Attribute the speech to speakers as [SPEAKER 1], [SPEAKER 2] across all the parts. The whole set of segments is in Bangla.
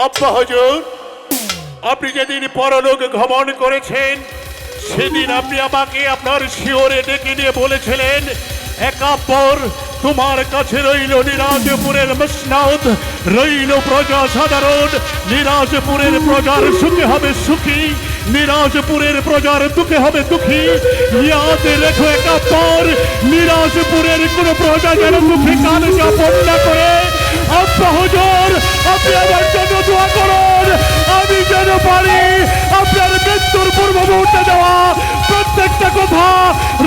[SPEAKER 1] আব্বা হুজুর, আপনি যেদিন পরলোক গমন করেছেন সেদিন আপনি আমাকে আপনার শিওরে ডেকে নিয়ে বলেছিলেন, একাব্বর তোমার কাছে রইল নিরাজপুরের মসনদ, রইল প্রজা সাধারণ। নিরাজপুরের প্রজার সুখে হবে সুখী, নিরাজপুরের প্রজার দুঃখে হবে দুঃখী। ইয়াদ রেখো একাব্বর, নিরাজপুরের কোন প্রজা যেন দুঃখে কাল যাপন না করে। আব্বা হুজুর, আপনি আমার জন্য দোয়া করুন, আমি যেন পারি আপনার মৃত্যুর পূর্ব মুহূর্তে দেওয়া প্রত্যেকটা কথা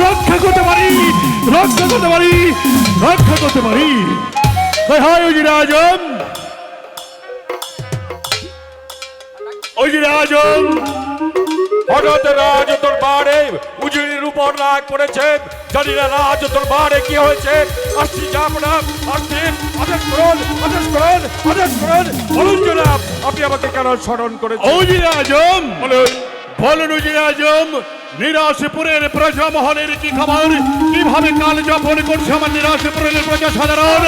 [SPEAKER 1] রক্ষা করতে পারি, রক্ষা করতে পারি, রক্ষা করতে পারি। হায় উজিরে আজম, উজিরে আজম,
[SPEAKER 2] হঠাৎ রাজ দরবারে উজিরের উপর রাগ পড়েছে। জানি না রাজ দরবারে কি হয়েছে। আসছি জনাব, আসছি। আদেশ করুন, আদেশ করুন, আদেশ করুন। বলুন জনাব, আপনি আমাকে কেন স্মরণ করেছেন?
[SPEAKER 1] উজিরে আজম, বলুন, বলুন উজিরে আজম, নিরাজপুরের প্রজা মহলের কি খবর? কিভাবে কাল যাপন করছে আমার নিরাজপুরের প্রজা সাধারণ?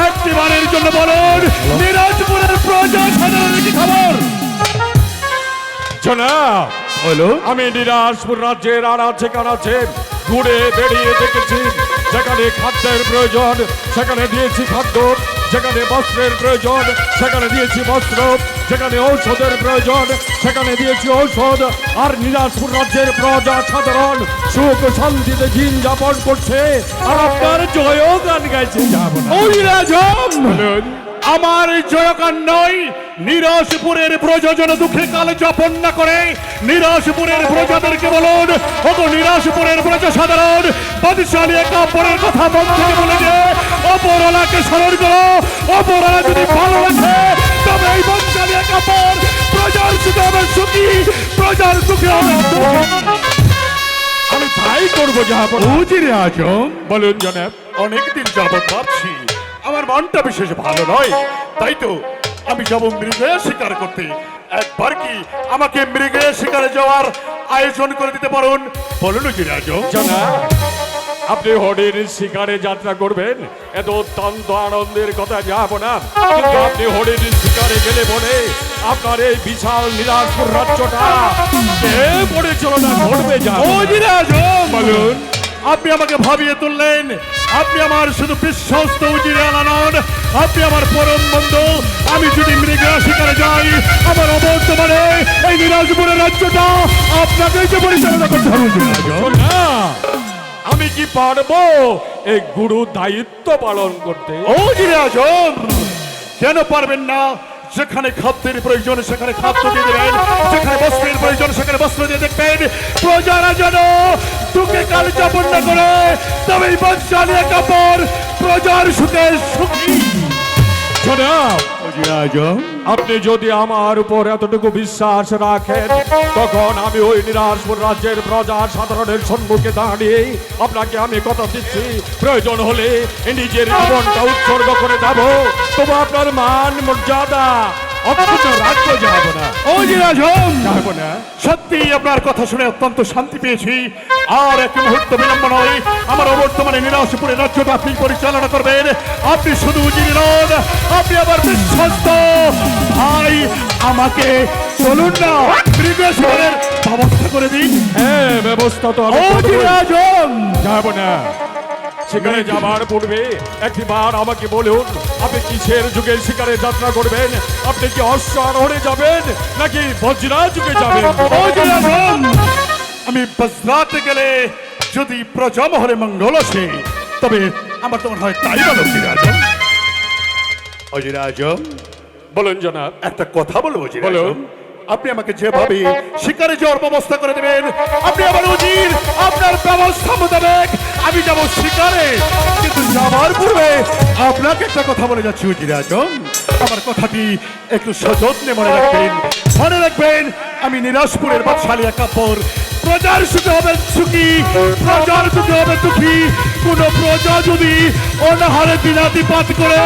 [SPEAKER 1] একটিবারের জন্য বলুন, নিরাজপুরের প্রজা সাধারণের কি খবর?
[SPEAKER 2] জনাব,
[SPEAKER 1] বলুন।
[SPEAKER 2] আমি নিরাজপুর রাজ্যের আনাচে কানাচে ঘুরে বেরিয়ে দেখেছি। যেখানে খাদ্যের প্রয়োজন সেখানে দিয়েছি খাদ্য, যেখানে বস্ত্রের প্রয়োজন সেখানে দিয়েছি বস্ত্র, যেখানে ঔষধের প্রয়োজন সেখানে দিয়েছি ঔষধ। আর নিরাজপুর রাজ্যের প্রজা সাধারণ সুখ শান্তিতে দিন যাপন করছে, আর আপনার জয়ও গান গাইছে। যাব না
[SPEAKER 1] আমার জয়গান নয়, নিরাজপুরের প্রজা যেন দুঃখে কাল যাপন না করে। নিরাজপুরের প্রজাদেরকে বলুন, ওগো নিরাজপুরের প্রজা সাধারণ, বাদশালী একাব্বরের কথা মন থেকে বলে যে অপরওয়ালাকে স্মরণ করো। অপরওয়ালা যদি ভালো রাখে তবে এই বাদশালী একাব্বর প্রজার সুখে হবে সুখী, প্রজার দুঃখে হবে দুঃখী।
[SPEAKER 2] আমি তাই তাই করবো জাহাপনা।
[SPEAKER 1] উজিরে আজম,
[SPEAKER 2] বলুন জনাব।
[SPEAKER 1] অনেকদিন যাবৎ ভাবছি আমার মনটা বিশেষ ভালো নয়, তাই তো আমি যাব মৃগয়া শিকার করতে। একবার কি আমাকে মৃগয়া শিকারে যাওয়ার আয়োজন করে দিতে পারুন? বলুন উজিরে আজম।
[SPEAKER 2] জনাব, আপনি হরিণ শিকারে যাত্রা করবেন, এত অত্যন্ত আনন্দের কথা যাব না, কিন্তু আপনি হরিণ শিকারে গেলে বলে আপনার এই বিশাল নিরাজপুর রাজ্যটা কে পরিচালনা করবে জানো?
[SPEAKER 1] উজিরে আজম,
[SPEAKER 2] বলুন।
[SPEAKER 1] আপনি আমাকে ভাবিয়ে তুললেন। আপনি আমার শুধু বিশ্বস্ত উজিরে আলা নন, আপনি আমার পরম বন্ধু। আমি যদি মৃগয়া শিকারে যাই, আমার অবর্তমানে এই নিরাজপুরের রাজ্যটা আপনাকে যে পরিচালনা করতে হবে উজিরে আজম।
[SPEAKER 2] না, আমি কি পারবো এই গুরু দায়িত্ব পালন করতে?
[SPEAKER 1] উজিরে আজম, কেন পারবেন না? যেখানে খাদ্যের প্রয়োজন সেখানে খাদ্য দিয়ে দেবেন, যেখানে বস্ত্রের প্রয়োজন সেখানে বস্ত্র দিয়ে দেখবেন। প্রজারা যেন দুঃখে কাল যাপন না করে, তবে এই বংশালীয় কাপড় প্রজার সুখে সুখী।
[SPEAKER 2] জনাব,
[SPEAKER 1] উজিরে আজম,
[SPEAKER 2] আপনি যদি আমার উপর এতটুকু বিশ্বাস রাখেন, তখন আমি ওই নিরাজপুর রাজ্যের প্রজা সাধারণের সম্মুখে দাঁড়িয়ে আপনাকে আমি কথা দিচ্ছি, প্রয়োজন হলে নিজের জীবনটা উৎসর্গ করে দেব, তবু আপনার মান মর্যাদা অক্ষুণ্ণ রাখতে যাব না।
[SPEAKER 1] উজিরে আজম,
[SPEAKER 2] যাব না।
[SPEAKER 1] সত্যি আপনার কথা শুনে অত্যন্ত শান্তি পেয়েছি। আর এক মুহূর্ত বিলম্ব নয়, আমার অবর্তমানে নিরাজপুরের রাজ্যটা আপনি পরিচালনা করবেন। আপনি শুধু উজিরে নন, আপনি আমার বিশ্বস্ত ভাই। আমাকে চলুন না মৃগয়া শিকারের ব্যবস্থা করে দিন।
[SPEAKER 2] হ্যাঁ, ব্যবস্থা তো আমি
[SPEAKER 1] উজিরে
[SPEAKER 2] করবই।
[SPEAKER 1] আজম,
[SPEAKER 2] যাব না। সেখানে যাবার পূর্বে একটিবার আমাকে বলুন, আপনি কিসের যুগে শিকারে যাত্রা করবেন? আপনি কি অশ্ব আরোহণে যাবেন নাকি বজ্রা যুগে যাবেন?
[SPEAKER 1] উজিরে আজম, আমি বজ্রাতে গেলে যদি প্রজামহলে মঙ্গল আসে, তবে আমার তো মনে হয় তাই ভালো। উজিরে আজম, উজিরে আজম,
[SPEAKER 2] বলুন জনাব।
[SPEAKER 1] একটা কথা বলবো উজিরে
[SPEAKER 2] বলুন।
[SPEAKER 1] আজম। আপনি আমাকে যেভাবে শিকারে যাওয়ার ব্যবস্থা করে দেবেন, আপনি আমার উজির, আপনার ব্যবস্থা মোতাবেক আমি যাব শিকারে। কিন্তু যাওয়ার পূর্বে আপনাকে একটা কথা বলে যাচ্ছি উজিরে আজম, আমার কথাটি একটু সযত্নে মনে রাখবেন। মনে রাখবেন, আমি নিরাজপুরের বাদশালী কাপড়। প্রজার সুখে হবেন সুখী, প্রজার সুখে হবে দুঃখী। কোন প্রজা যদি অনাহারে দিনাতিপাত করে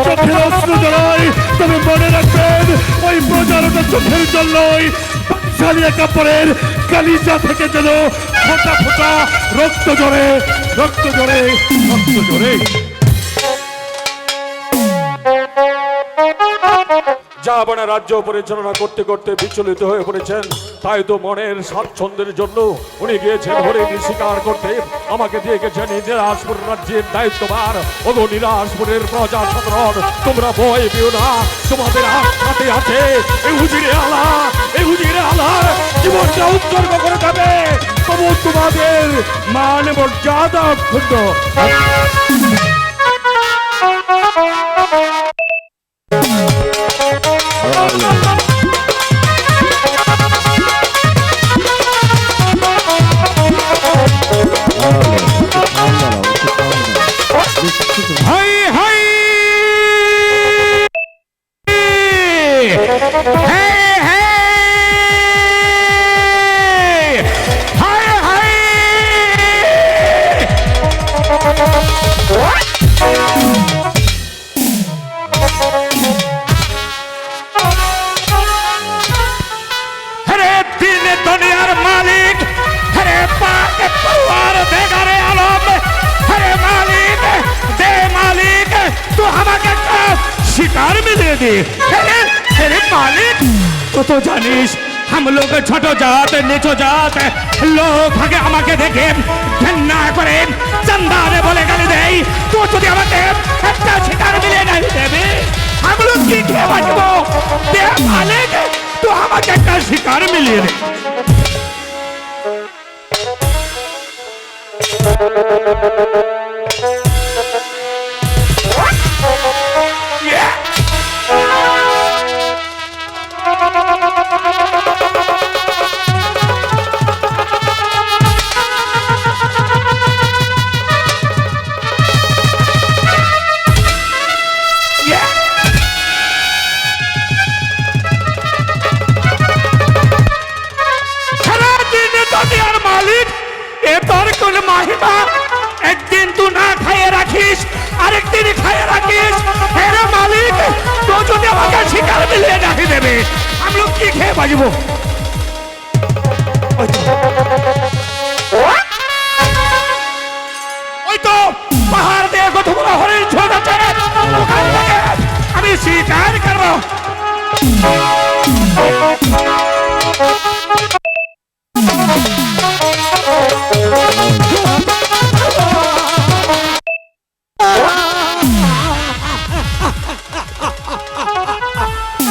[SPEAKER 1] চোখের অশ্রু জড়ায়, তবে মনে রাখবেন ওই প্রজার ওটা চোখের জল নয়, বাদশালী কাপড়ের কালিজা থেকে যেন ফোঁটা ফোঁটা রক্ত জড়ে, রক্ত জড়ে, রক্ত জড়ে।
[SPEAKER 2] জাহাপনা রাজ্য পরিচালনা করতে করতে বিচলিত হয়ে পড়েছেন, তাই তো মনের স্বাচ্ছন্দ্যের জন্য উনি গিয়েছেন হরিণ শিকার করতে। আমাকে দিয়ে গেছেন নিরাজপুর রাজ্যের দায়িত্বভার। ওগো নিরাজপুরের প্রজা সাধারণ, তোমরা ভয় পেও না, তোমাদের হাতে আছে এই উজিরে আলা। এই উজিরে আলার জীবনটা উৎসর্গ করে দেবে, তবু তোমাদের মান মর্যাদা অক্ষুণ্ণ।
[SPEAKER 3] হাই হাই হে হে হাই হাই হরে দিন দুনিয়ার মালিক, হরে পাক পরওয়ার দেগারে আলম, हरे मालिक दे मालिक तू हमारे शिकार में दे दे। अरे मालिक तू तो जानिस हम लोग छोटो जात नीचो जात लोग आगे हमारे देखे घृणा करे चंदारे बोले गाली दे। तू যদি আমাকে একটা শিকার মিলে नहीं দেবে हम लोग की क्या बचबो? दे मालिक तू আমাকে একটা শিকার মিলিয়ে দে। এ তোর কোন মহিমা? একদিন তুই না খাইয়ে রাখিস, আরেকদিন খাইয়ে রাখিস। হেরে মালিক, তো যদি আমাকে শিকার মিলিয়ে ডাকি দেবে, আমি লোক কি খেয়ে বাজবো? ওই তো পাহাড় দিয়ে কতগুলো হরিণ ছোটাচ্ছে, ওখান থেকে আমি শিকার করবো।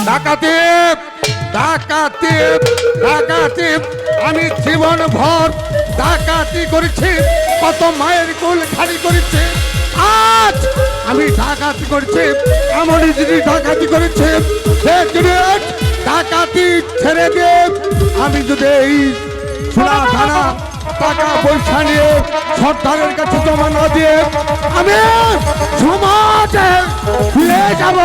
[SPEAKER 2] ডাকাতি ডাকাতি ডাকাতি, আমি জীবন ভর ডাকাতি করেছি, কত মায়ের কোল খালি করেছি। আজ আমি ডাকাতি করেছি, এমন যদি ডাকাতি করেছে ডাকাতি ছেড়ে দিয়ে আমি যদি এই সোনা দানা টাকা পয়সা নিয়ে সরকারের কাছে জমা না দিয়ে আমি সমাজে ফিরে যাব।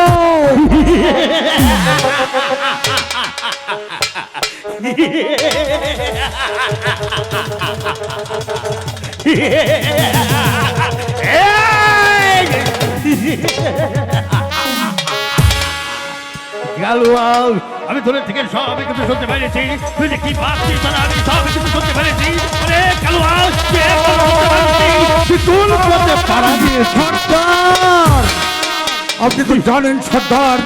[SPEAKER 3] গালুয়াল, আমি তোর থেকে সব কিছু শুনতে পেরেছি। তুই যে কি ভাবছিস তা আমি সব কিছু শুনতে পেরেছি। আরে গালুয়াল, তুই এখন শুনতে পারছিস? তুই কোন পথে পাড়া দিয়ে
[SPEAKER 2] সর্দার, আপনি তো জানেন সর্দার,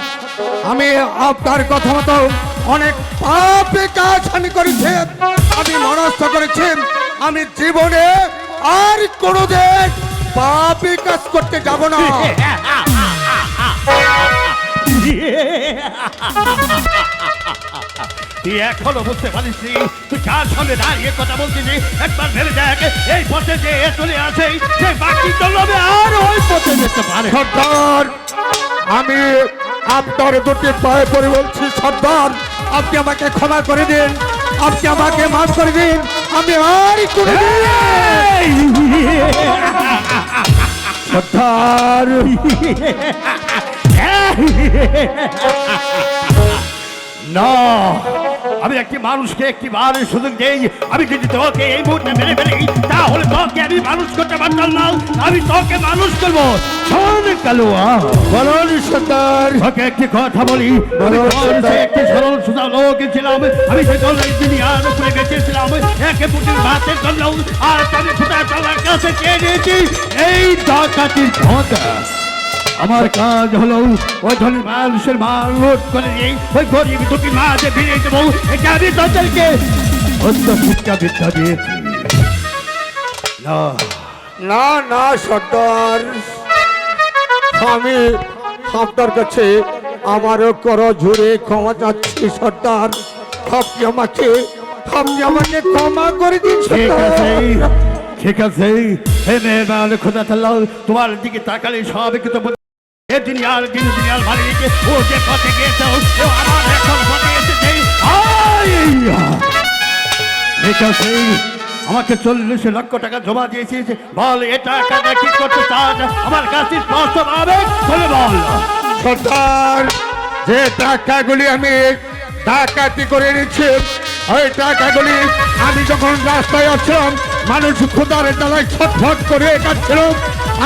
[SPEAKER 2] আমি আপনার কথা মতো অনেক পাপে কাজ আমি করেছি, আমি মনস্থ করেছি আমি জীবনে আর কোনোদিন পাপে কাজ করতে যাব না।
[SPEAKER 3] তুই এখনো বুঝতে পারিস তুই কার সামনে দাঁড়িয়ে কথা বলছিস? একবার ভেবে দেখ, এই পথে যে চলে আসে সে বাকি চলবে আর ওই পথে যেতে পারে।
[SPEAKER 2] সর্দার, আমি আপনার দুটি পায়ে পড়ে বলছি সর্দার, আপনি আমাকে ক্ষমা করে দিন, আপনি আমাকে মাফ করে দিন, আমি আর কোনোদিন সর্দার।
[SPEAKER 3] না, আমি একটি মানুষকে একটি বার সুযোগ দেই। আমি যদি তোকে এই মুহূর্তে মেরে ফেলি, তাহলে তোকে আমি মানুষ করতে পারতাম না। আমি তোকে মানুষ করবো। শোন কালুয়া,
[SPEAKER 2] বলুন সর্দার।
[SPEAKER 3] তোকে একটি কথা বলি, আমি সে একটি সরল সোজা লোক ছিলাম। আমি সে জলের দুনিয়ার উপরে বেঁচেছিলাম একে পুটির ভাতের জন্য, আর আমি ফুটা চালার কাছে চেয়ে নিয়েছি এই ডাকাতির ক্ষমতা। আমার কাজ হলো ওই ধরনের মানুষের মাল লোড করে দিয়ে ওই গরিব দুটি মাঝে ফিরে দেবো। এটা আমি তাদেরকে অন্য শিক্ষা বিদ্যা দিয়েছি। না
[SPEAKER 2] না না সর্দার, আমি আপনার কাছে আমারও করো ঝুড়ে ক্ষমা চাচ্ছি সর্দার, আপনি আমাকে ক্ষমা করে দিন
[SPEAKER 3] ঠিক আছে,
[SPEAKER 2] সর্দার।
[SPEAKER 3] ঠিক আছে। হে মেহরবান খোদা তাআলা, তোমার দিকে তাকালে সব কিছু এ দুনিয়ার দুনিয়ার মালিক ও যে পথে গিয়েছে ও আমার এখন পথে এসেছে। ঠিক আছে, আমাকে 40 লক্ষ টাকা জমা দিয়েছিস, বল এটা টাকা কি করতে চাস? আমার কাছে স্পষ্ট ভাবে বলে বল।
[SPEAKER 2] সর্দার, যে টাকাগুলি আমি ডাকাতি করে নিচ্ছি, ওই টাকাগুলি আমি যখন রাস্তায় আসছিলাম, মানুষ খোদার ডালায় ছটফট করে কাটছিল,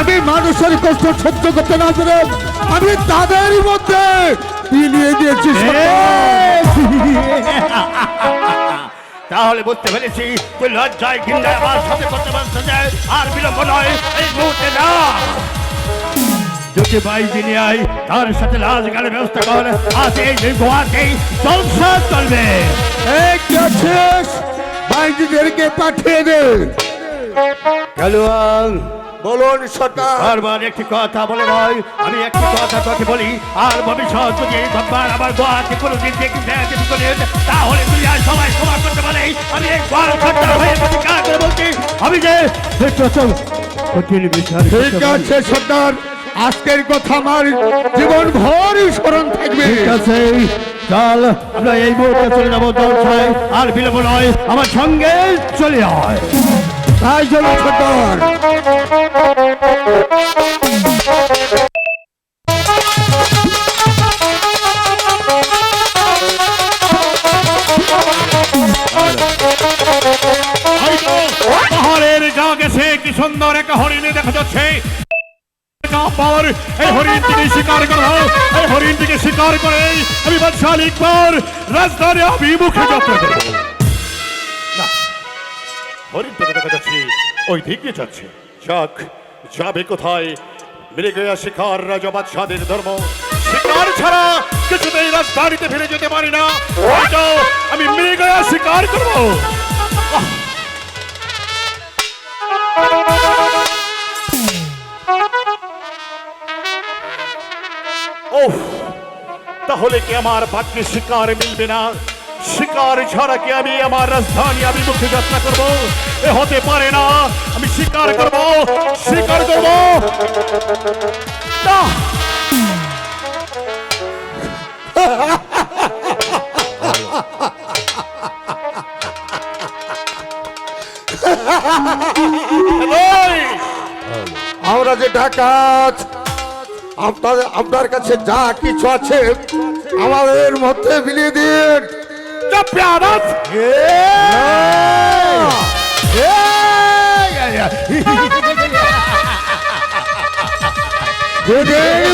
[SPEAKER 2] আমি মানুষের কষ্ট সহ্য করতে না পেরে আমি তাদের মধ্যে বিলিয়ে দিয়েছি সর্দার।
[SPEAKER 3] তাহলে বুঝতে পেরেছি তুই লজ্জায় ঘৃণায় আমার সাথে করতে পারছে যায়। আর বিলম্ব নয়, এই মুহূর্তে না দুটি ভাই যিনি আই তার সাথে লাশ গাড়ির ব্যবস্থা কর। আজ এই গোয়াতেই জলসা চলবে।
[SPEAKER 2] এই কি আছিস? বাইজিদেরকে পাঠিয়ে দে।
[SPEAKER 3] কালুয়াল,
[SPEAKER 2] বলুন সর্দার।
[SPEAKER 3] বারবার একটি কথা বলে ভাই, আমি একটি কথা তোকে বলি, আর ভবিষ্যৎ যদি একবার আমার গোয়াতে কোনো দিন দেখি করে তাহলে তুই আর সবাই ক্ষমা করতে পারে। আমি এই গোয়ার সর্দার হয়ে প্রতিকার করে বলছি, আমি যে কঠিন বিচার।
[SPEAKER 2] ঠিক আছে সর্দার, আজকের কথা আমার জীবন ভর স্মরণ থাকবে।
[SPEAKER 3] ঠিক আছে, চল আমরা এই মুহূর্তে চলে যাবো জলসায়। আর বিলম্ব নয়, আমার সঙ্গে চলে আয়।
[SPEAKER 2] তাই জন্য সর্দার।
[SPEAKER 3] পাহাড়ে
[SPEAKER 1] সুন্দর একটা হরিণে দেখা যাচ্ছে। একাম্বর, এই হরিণটিকে শিকার করো, এই হরিণটিকে শিকার করে আমি বাদশাহ আলী আকবর রাজধানী অভিমুখে যাত্রা করব। না, হরিণটাকে দেখা যাচ্ছে ওই দিকে যাচ্ছে। যাক, যাবে কোথায়? মিলে গিয়া শিকার রাজা বাদশাহের ধর্ম, শিকার ছাড়া কিছুতেই রাজধানীতে ফিরে যেতে পারি না। হয়তো আমি মিলে গিয়া শিকার করবো। ওহ, তাহলে কি আমার ভাগ্যে শিকার মিলবে না? শিকার ছাড়া কি আমি আমার রাজধানী অভিমুখে যাত্রা করব? এ হতে পারে না। আমি শিকার করব, শিকার করব। না, এই,
[SPEAKER 4] আমরা যে ডাকাত, আপনার কাছে যা কিছু আছে আমাদের মধ্যে বিলিয়ে দিন।
[SPEAKER 1] চুপ বেয়াদব!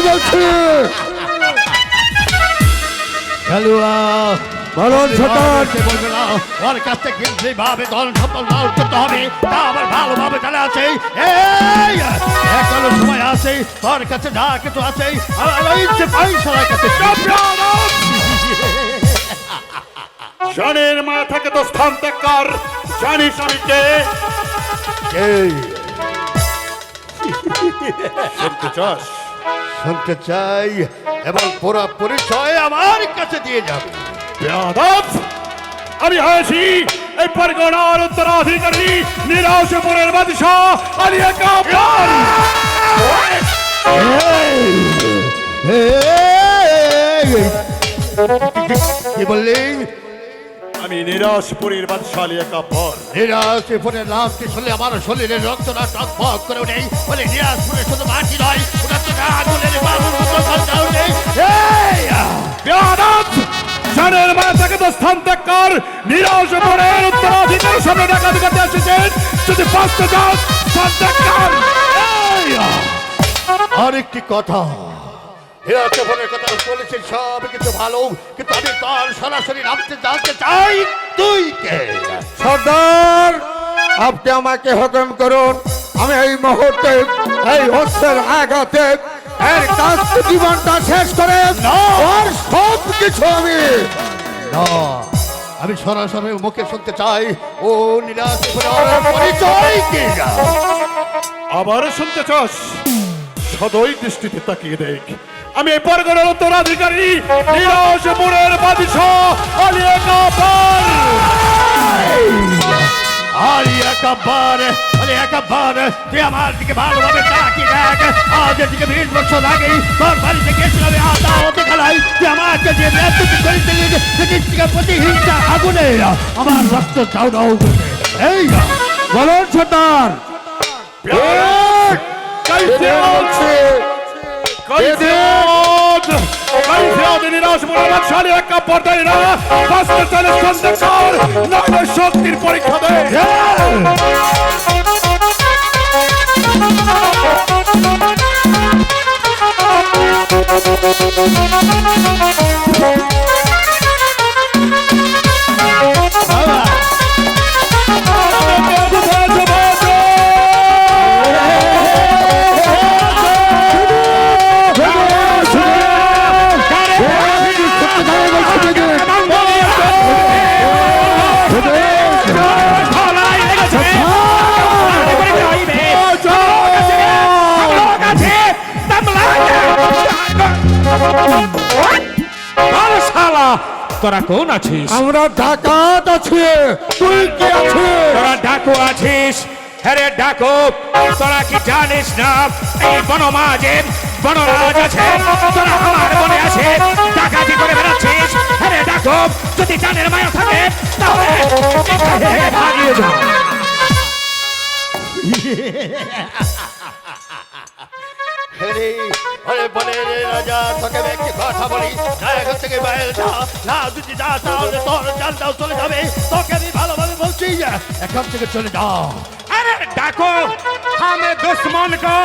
[SPEAKER 4] বলছি বলুন ছোটন,
[SPEAKER 3] বলবে না ওর কাছ থেকে যেভাবে দল সম্পদ লাভ করতে হবে তা আমার ভালোভাবে জানা আছে। এই এখনো সময় আছে, তোর কাছে যা কিছু আছে আমার ইচ্ছে পয়সার কাছে।
[SPEAKER 1] জানের মা থাকে তো স্থান ত্যাগ কর। জানিস আমি কে? শুনতে চাস?
[SPEAKER 3] শুনতে চাই এবং পুরো পরিচয় আমার কাছে দিয়ে যাবে।
[SPEAKER 1] বেয়াদব! আমি হয়েছি এই পরগনার উত্তরাধিকারী নিরাশপুরের বাদশাহ আলী আকবর।
[SPEAKER 3] কি বললি?
[SPEAKER 1] আমি নিরাশপুরের বাদশাহ আলী আকবর।
[SPEAKER 3] নিরাশপুরের নামটি শুনলে আমার শরীরের রক্তটা টকবক করে ওঠে। বলে নিরাশপুরের শুধু মাটি নয়, ওটা তো আগুনের বালুর মতো ঝলঝল ওঠে।
[SPEAKER 1] বেয়াদব! জানের মা থাকে তো স্থান ত্যাগ কর। নিরাশপুরের উত্তরাধিকারীর সামনে ডাকাতি করতে এসেছেন। যদি বাঁচতে চাস স্থান ত্যাগ কর।
[SPEAKER 3] আরেকটি কথা, নিরাশপুরের কথা বলেছিস সব কিছু ভালো, কিন্তু আমি তোর সরাসরি নামতে জানতে চাই তুই কে?
[SPEAKER 4] সর্দার, আপনি আমাকে হুকুম করুন। আমি এই মুহূর্তে এই অস্ত্রের আঘাতে এর কাস্ত জীবনটা শেষ করে ওর সব কিছু
[SPEAKER 3] আমি সরাসরি মুখে শুনতে চাই ও নিরাশপুরের পরিচয় কে?
[SPEAKER 1] আবার শুনতে চাস? সদয় দৃষ্টিতে তাকিয়ে দেখ। আমি এই পরগনার উত্তরাধিকারী নিরাশপুরের বাদশাহ আলী আকবর।
[SPEAKER 3] আলী আকবর, আলী আকবর, তুই আমার দিকে ভালোভাবে তাকিয়ে দেখ। আজ থেকে 20 বছর আগে তোর বাড়িতে গেছিলাম আদালতে খেলাই। তুই আমাকে যে নেতৃত্ব করেছিলি সেটিকে প্রতিহিংসা আগুনে আমার রক্ত চাউ দাও। এই
[SPEAKER 4] বলুন সর্দার,
[SPEAKER 1] শক্তির পরীক্ষা দেয়।
[SPEAKER 2] তোরা কোন আছিস?
[SPEAKER 4] আমরা ডাকাত আছি। তুই কি আছিস?
[SPEAKER 2] তোরা ডাকু আছিস? হ্যাঁ ডাকু, তোরা কি জানিস না এই বনমাঝে বনরাজ আছে? তোরা আমার বনে আছে ডাকাতি করে বেড়াচ্ছিস। হ্যাঁ ডাকু, যদি জানের মায়া থাকে তাহলে ভাগিয়ে যা।
[SPEAKER 3] রাজা তোকে একটি কথা বলি, এখান থেকে বাইরে যা না, যদি যা তাহলে তোর জানটাও চলে যাবে। তোকে আমি ভালোভাবে বলছি, এখান থেকে চলে যা।
[SPEAKER 2] আরে ডাকো,
[SPEAKER 3] हम दुश्मन को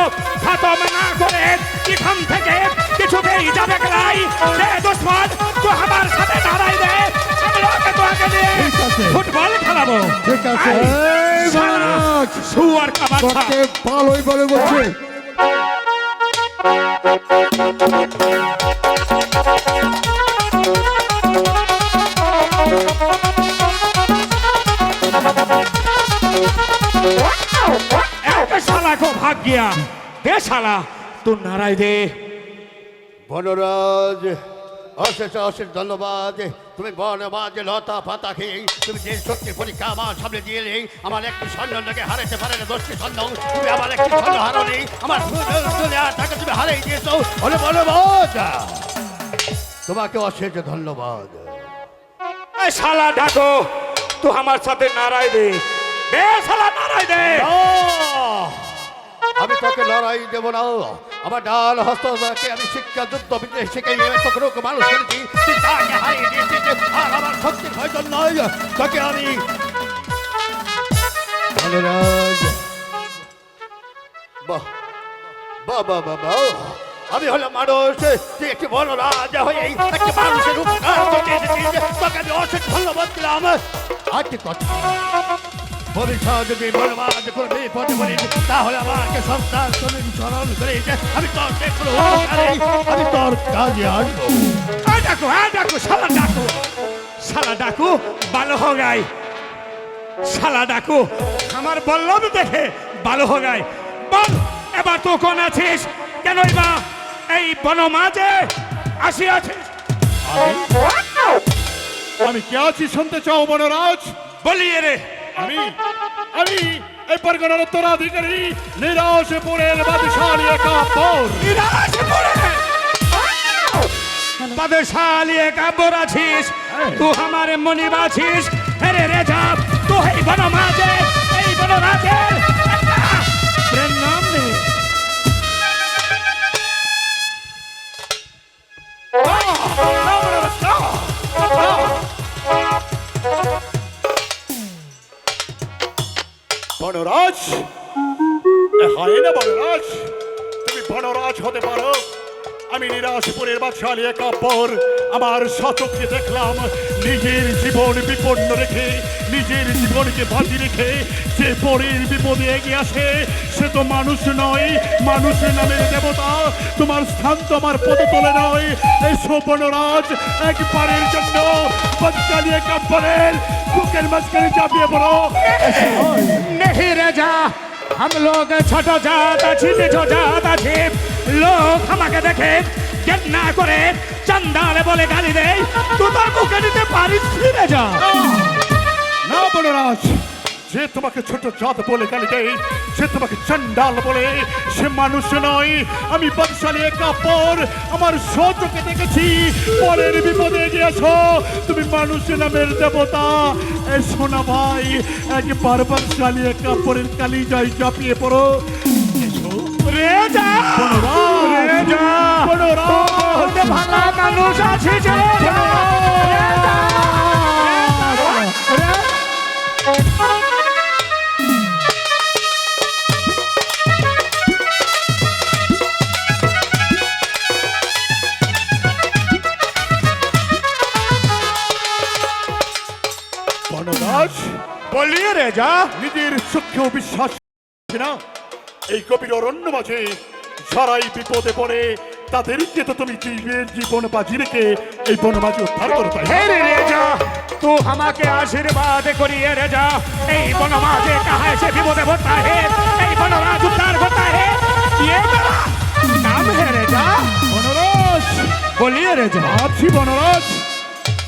[SPEAKER 3] खत्म ना करे इखम থেকে কিছুতেই যাবে গলাই রে দুশ্মন তো আমার সাথে লড়াই দে हम लोग तो आगे दे ফুটবল খেলাবো
[SPEAKER 4] ঠিক আছে এই মহারাজ
[SPEAKER 3] সুয়ার का বাচ্চা
[SPEAKER 4] তোকে ভালোই বলে বলছে
[SPEAKER 3] एक साला को भाग गया दे साला तू नाराय दे
[SPEAKER 5] বনরাজ অশেষ অশেষ ধন্যবাদ তুমি বনবাদ লতা পাতা খেয়ে তুমি যে সত্যি পরীক্ষা আমার সামনে দিয়ে নেই আমার একটি স্বর্ণ লেগে হারাতে পারে না 10টি স্বর্ণ তুমি আমার একটি স্বর্ণ হারানি আমার টাকা তুমি হারিয়ে দিয়েছো বলে বনবাদ তোমাকে অশেষ ধন্যবাদ
[SPEAKER 3] ए साला डाको तू हमारे साथे नाराय दे साला नाराय दे
[SPEAKER 5] আমি তোকে লড়াই দেবো না আমার ডাল হস্তকে আমি শিক্ষা যুদ্ধ বিদ্যে শিখে তোকে রোগ মানুষ করেছি তুই তাকে হারিয়ে দিয়েছিস আর আমার শক্তির প্রয়োজন নয় তোকে আমি বনরাজ বাহ বাহ বাহ বাহ বাহ আমি হলাম মানুষ তুই একটি বনরাজ হয়ে একটি মানুষের উপকার করতে এসেছিস তোকে আমি অশেষ ধন্যবাদ দিলাম আজকে কথা ভবিষ্যৎ যদি বনবাদ করে বিপদে পড়ি তাহলে আমাকে সন্তান তুমি স্মরণ করে আমি তোর দেখলো আমি তোর কাজে আসবো
[SPEAKER 3] डाको साला डाको ভালো हो गई साला डाको আমার বল্লভ দেখে ভালো हो गई বল এবার তো কোন আছিস কেন এবার এই বনমাঝে আসিয়াছিস
[SPEAKER 1] আমি কে আছি শুনতে চাও বনরাজ?
[SPEAKER 3] বলিয়ে রে
[SPEAKER 1] আমি আমি এই পরগনার উত্তরাধিকারী নিরাশপুরের বাদশালী একাম্বর।
[SPEAKER 3] बदशाली काबर आছিস तू हमारे मनी बाছিস अरे रे जा तू এই বনমাঝে এই বনরাজের প্রেম নাম নে
[SPEAKER 1] বনরাজ হয় না বনরাজ, তুমি বনরাজ হতে পারো। আমি নিরাশপুরের বাদশালী একাম্বর আমার সচক্ষে দেখলাম নিজের জীবন বিপন্ন রেখে নিজের জীবনকে বাজি রেখে যে পরের বিপদে এগিয়ে আসে সে তো মানুষ নয়, মানুষের নামের দেবতা। তোমার স্থান তো আমার পদতলে নয়। এই বনরাজ একবারের জন্য বাদশালী একাম্বরের বুকের মাঝখানে চাপিয়ে পড়ো।
[SPEAKER 3] नहीं रे जा हम लोग छोटो जात आছি নিচো জাত আছি লোক আমাকে দেখে ঘৃণা করে চন্দালে বলে গালি দেয় তুই তোর মুখে নিতে পারিস ফিরে যা
[SPEAKER 1] না বনরাজ, যে তোমাকে ছোট জাত বলে গালি দেয় সে তোমাকে চন্ডাল বলে সে মানুষ নয়। আমি বাদশালী একাম্বর আমার সচক্ষে দেখেছি পরের বিপদে গিয়েছো তুমি মানুষ নামের দেবতা। এ সোনা ভাই একবার বাদশালী একাম্বরের কালি জয় চাপিয়ে পড়ো।
[SPEAKER 3] রে যা
[SPEAKER 1] বনরাজ,
[SPEAKER 3] রে যা
[SPEAKER 1] বনরাজ,
[SPEAKER 3] ভালো মানুষ আছে যে
[SPEAKER 1] বনরাজ
[SPEAKER 3] বলিয়ে রে যা
[SPEAKER 1] নিজের চোখেও বিশ্বাস হচ্ছে না। এই গভীর অরণ্য মাঝে যারাই বিপদে পড়ে তাদেরকে তো তুমি জীবন বাজি রেখে এই বনমাঝে উদ্ধার করতে
[SPEAKER 3] हे रे जा तू हमाके आशीर्वाद करिए रे जा ए बनमाजे कहाँ से विपदे होता है ए बनराज उद्धार होता है ये मेरा नाम है रे जा
[SPEAKER 1] বনরাজ।
[SPEAKER 3] बोलिए रे जा
[SPEAKER 1] আছি বনরাজ,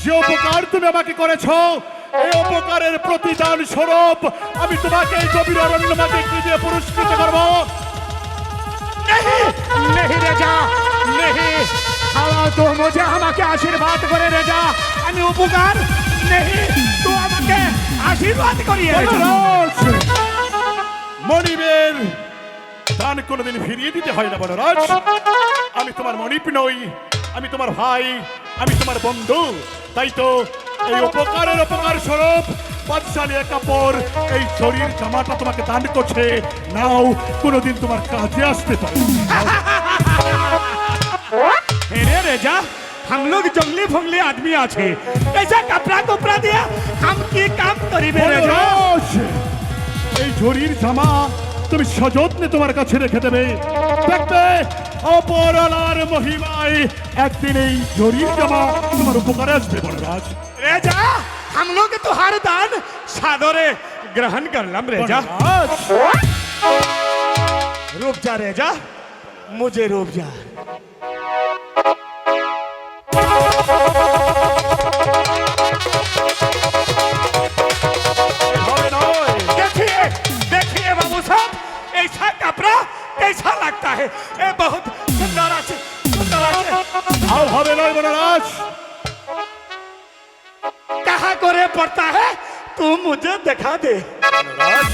[SPEAKER 1] যে উপকার তুমি আমাকে করেছো এই উপকারের প্রতিদান স্বরূপ আমি তোমাকে এই গভীর অরণ্য মাঝে কি দিয়ে পুরস্কৃত করবো?
[SPEAKER 3] नहीं नहीं रे जा नहीं हाला तो मुझे हमाके आशीर्वाद करे रे जा আমি উপকার नहीं तू हमाके आशीर्वाद करिए रे जा
[SPEAKER 1] বনরাজ, মনিবের দান কোনোদিন ফিরিয়ে দিতে হয় না বনরাজ। আমি তোমার মনিব নই, আমি তোমার ভাই, আমি তোমার বন্ধু। তাই তো এই উপকারের উপকার স্বরূপ বাদশালী কাপড় এই শরীর জামাটা তোমাকে দান করছে, নাও, কোনোদিন তোমার কাজে আসতে পারে।
[SPEAKER 3] अरे रेजा हम लोग जंगली फंगली आदमी आछे ऐसा कपड़ा कपड़ा दिया हम की काम करिबे रेजा
[SPEAKER 1] বনরাজ, এই শরীর জামা তুমি সযত্নে তোমার কাছে রেখে দেবে, দেখবে অপরালার মহিমায় একদিন এই শরীর জামা তোমার উপকারে আসবে। বনরাজ,
[SPEAKER 3] रेजा हम लोग तो हर दान सादरे ग्रहण करलम रेजा
[SPEAKER 1] বনরাজ,
[SPEAKER 3] रुक जा रेजा मुझे रुक जा
[SPEAKER 1] হবে নয়।
[SPEAKER 3] देखिए देखिए बाबू साहब ऐसा कपड़ा कैसा लगता है ये बहुत सुंदर আছে सुंदर আছে
[SPEAKER 1] আর হবে নয় বনরাজ।
[SPEAKER 3] कहाँ करे पड़ता है तू मुझे दिखा दे
[SPEAKER 1] বনরাজ,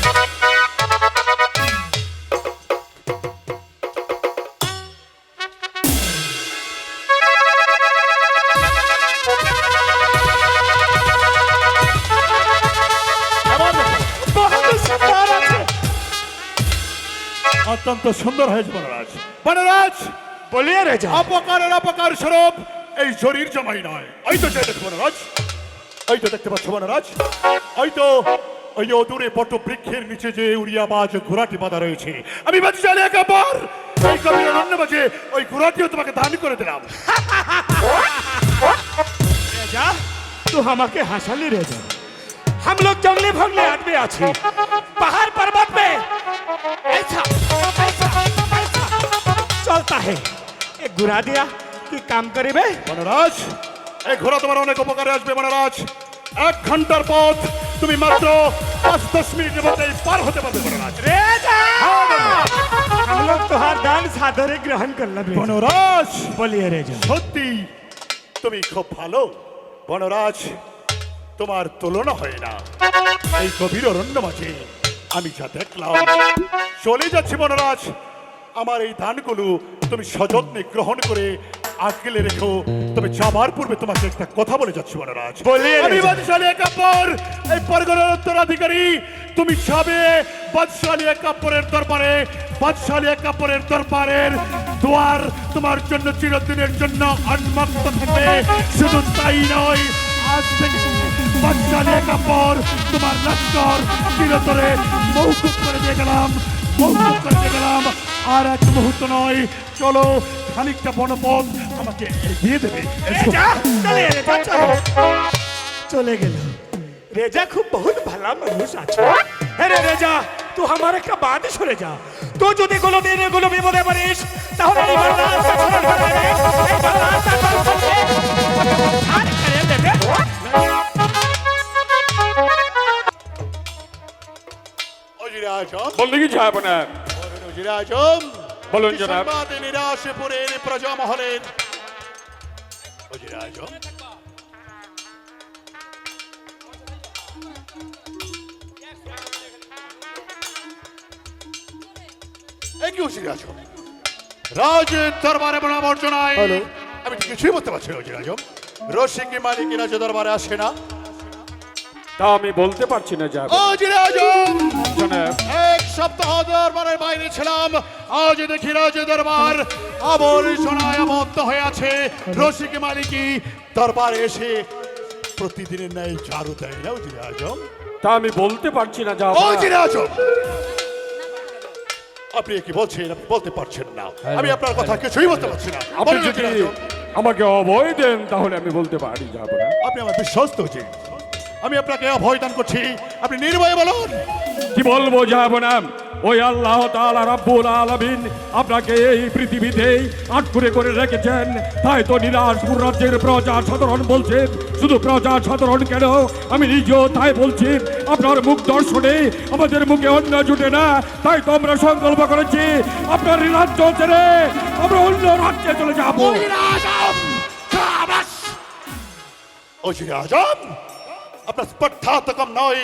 [SPEAKER 3] बहुत सुंदर আছে
[SPEAKER 1] অত্যন্ত সুন্দর হয়েছে বনরাজ। বনরাজ,
[SPEAKER 3] बोलिए रेजा
[SPEAKER 1] অপকারের অপকার স্বরূপ এই শরীর জমাই নয়। ওই তো দেখো বনরাজ, ওই তো দেখতে পাচ্ছ বনরাজ, ওই তো ওই যে দূরে বট বৃক্ষের নিচে যে উড়িয়াবাজ ঘোড়াটি বাঁধা রয়েছে, আমি বাদশালী কাপড় এই কবির অন্যবাজে ওই ঘোড়াটিও তোমাকে দান করে দিলাম।
[SPEAKER 3] रेजा तू हमके हंसली रेजा हम लोग जंगली भंगले आदमी आछी पहाड़ पर्वत में ऐसा ऐसा ऐसा चलता है एक गुरा दिया कि काम करिबे
[SPEAKER 1] বনরাজ, এই ঘোড়া তোমার অনেক উপকারে আসবে বনরাজ। 1 ঘন্টার পথ তুমি মাত্র 5-10 মিনিটের মধ্যে পার হতে পারবে বনরাজ।
[SPEAKER 3] रेजा हम लोग तुहार दान सादरे ग्रहण करलम रेजा
[SPEAKER 1] বনরাজ,
[SPEAKER 3] बोलिए रेजा
[SPEAKER 1] সত্যি তুমি খুব ভালো বনরাজ, তোমার তুলনা হয় না। এই গভীর অরণ্য মাঝে আমি যা দেখলাম, চলে যাচ্ছি বনরাজ। আমার এই ধানগুলো তুমি সযত্নে গ্রহণ করে আগলে রেখো। তবে যাবার পূর্বে তোমাকে একটা কথা বলে যাচ্ছি বনরাজ।
[SPEAKER 3] বলিয়ে
[SPEAKER 1] আমি
[SPEAKER 3] রেখো।
[SPEAKER 1] বাদশালী কাপড় এই পরগনার উত্তরাধিকারী, তুমি যাবে বাদশালী কাপড়ের দরবারে। বাদশালী কাপড়ের দরবারের দুয়ার তোমার জন্য চিরদিনের জন্য উন্মুক্ত থাকবে। শুধু তাই নয়, আজ থেকে বাদশালী কাপড় তোমার লস্কর চিরতরে মৌকুব করে দিয়ে গেলাম, মৌকুব করে দিয়ে গেলাম। আর এক মুহূর্ত নয়, চলো খানিকটা বনপথ আমাকে এগিয়ে দেবে। এসো।
[SPEAKER 3] रेजा चले रेजा चलो चले गेल रेजा खूब बहुत भला मनुष्य আছে अरे रेजा तू हमारे का बात শুনে যা তুই যদি কোনো দিন এগুলো বিপদে পড়িস তাহলে এই বরদাস্ত ছাড়া হবে না এই বরদাস্ত ছাড় করে দেবে
[SPEAKER 1] অজিরে আজম,
[SPEAKER 2] বললি কি যাবো না
[SPEAKER 1] অজিরে আজম,
[SPEAKER 2] বলুন জনাব।
[SPEAKER 1] সংবাদে নিরাশে পড়ে প্রজা মহলের অজিরে আজম, একই অজিরে আজম, রাজের দরবারে বর্জনায় আমি ঠিক কিছুই বলতে পারছি না। অজিরে আজম, রসিকি মালিকি রাজ দরবারে আসে না।
[SPEAKER 2] তা আমি বলতে পারছি না যাবো
[SPEAKER 1] অজিরে আজম,
[SPEAKER 2] জনাব।
[SPEAKER 1] 1 সপ্তাহ দরবারের বাইরে ছিলাম, আজ দেখি রাজ দরবার আবর্জনায় আবদ্ধ হয়ে আছে। রসিক মালিকি দরবারে এসে প্রতিদিনের ন্যায় ঝাড়ু দেয় না। অজিরে আজম,
[SPEAKER 2] তা আমি বলতে পারছি না যাবো
[SPEAKER 1] অজিরে আজম, আপনি কি বলছেন? আপনি বলতে পারছেন না। আমি আপনার কথা কিছুই বলতে পারছি না।
[SPEAKER 2] আপনি
[SPEAKER 1] বলুন,
[SPEAKER 2] যদি
[SPEAKER 1] অজিরে আজম।
[SPEAKER 2] আমাকে অভয় দেন তাহলে আমি বলতে পারি যাবো না
[SPEAKER 1] আপনি আমার বিশ্বস্ত হচ্ছেন, আমি আপনাকে অভয় দান করছি, আপনি নির্ভয়ে বলুন।
[SPEAKER 2] কি বলবো যাবো না ওই আল্লাহ তাআলা রাব্বুল আলামিন আপনাকে এই পৃথিবীতে আটকুরে করে রেখেছেন। তাই তো নীলাসপুর রাজ্যের প্রজা সাধারণ বলছেন, শুধু প্রজা সাধারণ কেন আমি নিজেও তাই বলছি। আপনার মুখ দর্শনে আমাদের মুখে অন্য জুটে না, তাই তো আমরা সংকল্প করেছি আপনার রাজ্য ছেড়ে আমরা অন্য রাজ্যে চলে যাবো।
[SPEAKER 1] অজিরে আজম, আপনার স্পর্ধাতকম নয়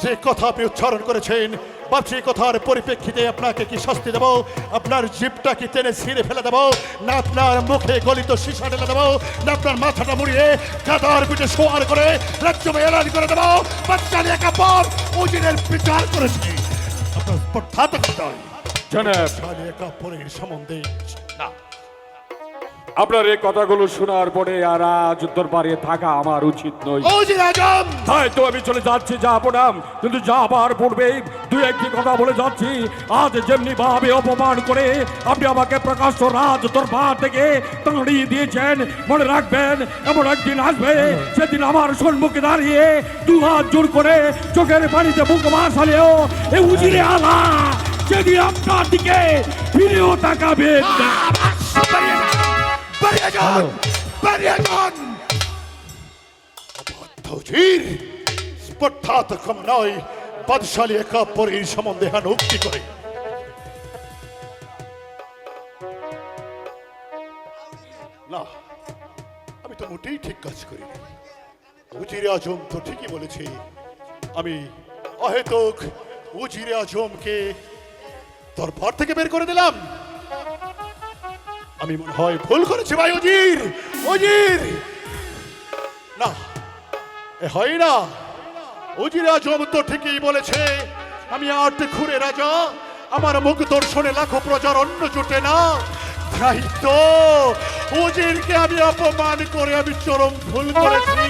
[SPEAKER 1] যে কথা আপনি উচ্চারণ করেছেন। ভাবছি কথার পরিপ্রেক্ষিতে আপনাকে কি শাস্তি দেব? আপনার জিভটা কি টেনে ছিঁড়ে ফেলে দেব, না আপনার মুখে গলিত সীসা ঢেলে দেব, না আপনার মাথাটা মুড়িয়ে গাদার পিঠে শোয়ার করে রাজ্য এলান করে দেব? বাচ্চালি একা পর উজিরের বিচার করেছি, আপনার প্রখ্যাত করতে হয়।
[SPEAKER 2] জনাব,
[SPEAKER 1] বাচ্চালি একা পরের সম্বন্ধে না।
[SPEAKER 2] আপনার এই কথাগুলো শোনার পরে আর আজ দরবারে থাকা আমার উচিত নয়।
[SPEAKER 1] উজির আজম,
[SPEAKER 2] তাই তো আমি চলে যাচ্ছি, যাবো না, কিন্তু যাবার পূর্বে দুই একটি কথা বলে যাচ্ছি। আজ যেমনি ভাবে অপমান করে আপনি আমাকে প্রকাশ্য রাজ দরবার থেকে তাড়িয়ে দিয়েছেন, মনে রাখবেন এমন একদিন আসবে সেদিন আমার সম্মুখে দাঁড়িয়ে দু হাত জোর করে চোখের পানিতে বুক ভাসালেও এ উজিরে আলা সেদিন আপনার দিকে ফিরেও তাকাবেন না।
[SPEAKER 1] উজির স্পর্ধাত কম নয়, বাদশালী একা পরের সম্বন্ধে হানুক্তি করে। না, আমি তো মোটেই ঠিক কাজ করিনি। উজিরে আজম তো ঠিকই বলেছে, আমি অহেতুক উজিরে আজমকে দরবার থেকে বের করে দিলাম। আমি মনে হয় ভুল করেছি ভাই উজির। উজির না, এ হয় না। উজির আজম তো ঠিকই বলেছে, আমি আট খুরে রাজা, আমার মুখ দর্শনে লাখো প্রজার অন্ন জুটে না। তাই তো উজিরকে আমি অপমান করে আমি চরম ভুল করেছি,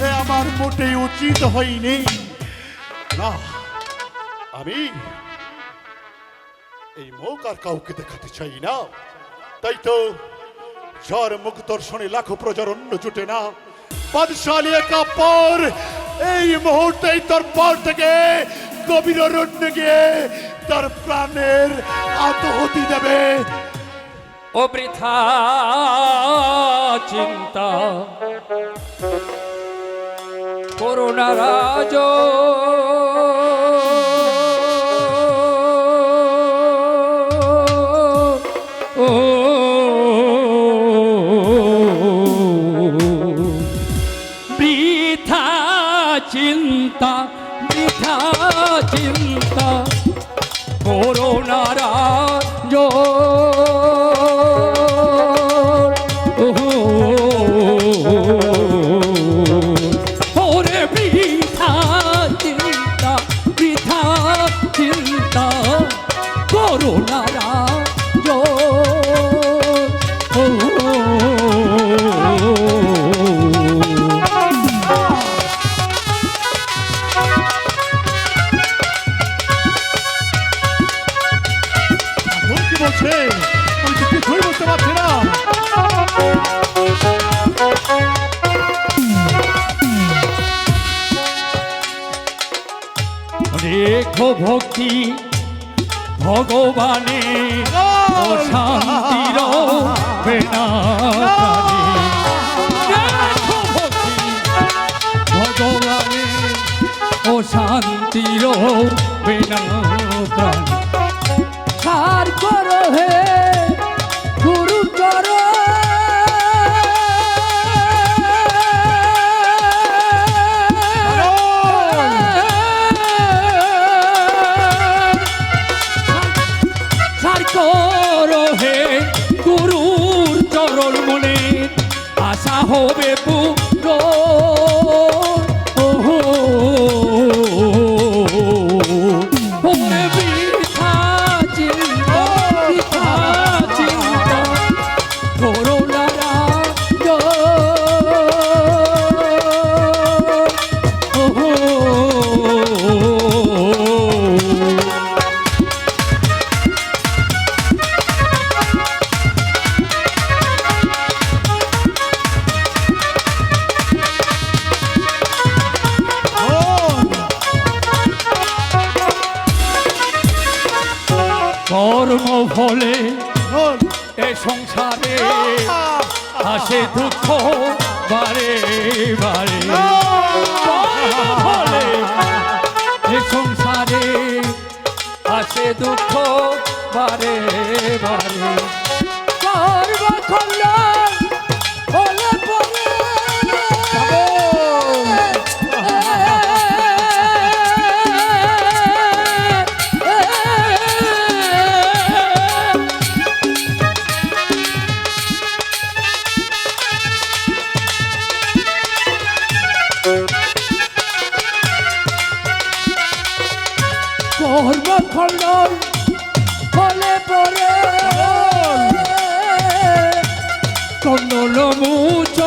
[SPEAKER 1] এ আমার মোটেই উচিত হয়নি। না, আমি এই মুখ আর কাউকে দেখাতে চাই না। তাই তো যার মুখ দর্শনে লাখো প্রজার অন্ন জুটে না, বাদশালী একা পর এই মুহূর্তেই তোর পর থেকে গভীর অরণ্যে গিয়ে তার প্রাণের আত্মহতি দেবে।
[SPEAKER 6] ও বৃথা চিন্তা করোনা রাজ, ও বৃথা চিন্তা, বৃথা চিন্তা করোনা রাজ, ওরে বৃথা চিন্তা, বৃথা চিন্তা করোনা রাজ,
[SPEAKER 1] কি বলছে? আমি তো কিছুই বুঝতে পারছি না।
[SPEAKER 6] রেখো ভক্তি ভগবানে, অশান্তির বেনা রেখো ভক্তি ভগবানে, অশান্তির বেনা প্রাণ সার করো হে গুরু করো, সার করো হে গুরুর চরণ মনে আশা হবে পুরো। ওরে বৃথা চিন্তা, বৃথা চিন্তা করোনা রাজ, কর্ম ফলে এ সংসারে আসে দুঃখ বারে বারে, কর্ম ফলে এ সংসারে আসে দুঃখ বারে বারে, কর্ম কল্যাণ হলে পরে কর্মখণ্ডন ফলে পরে কন্নল মুচ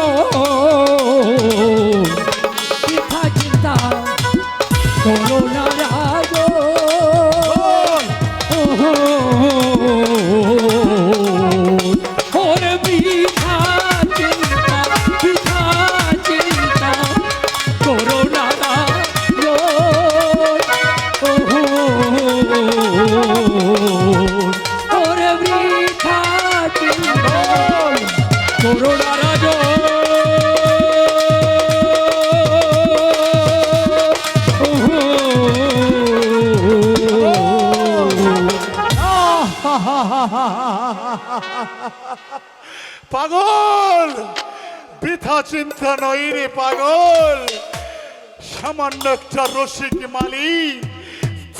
[SPEAKER 6] পিঠা চিন্তা করোনা রাগ ওরে পিঠা চিন্তা করোনা রাগ ওরে পিঠা চিন্তা করোনা রাজ
[SPEAKER 1] পাগল, বৃথা চিন্তা নয় রে পাগল। সামান্য একটা রসিক মালি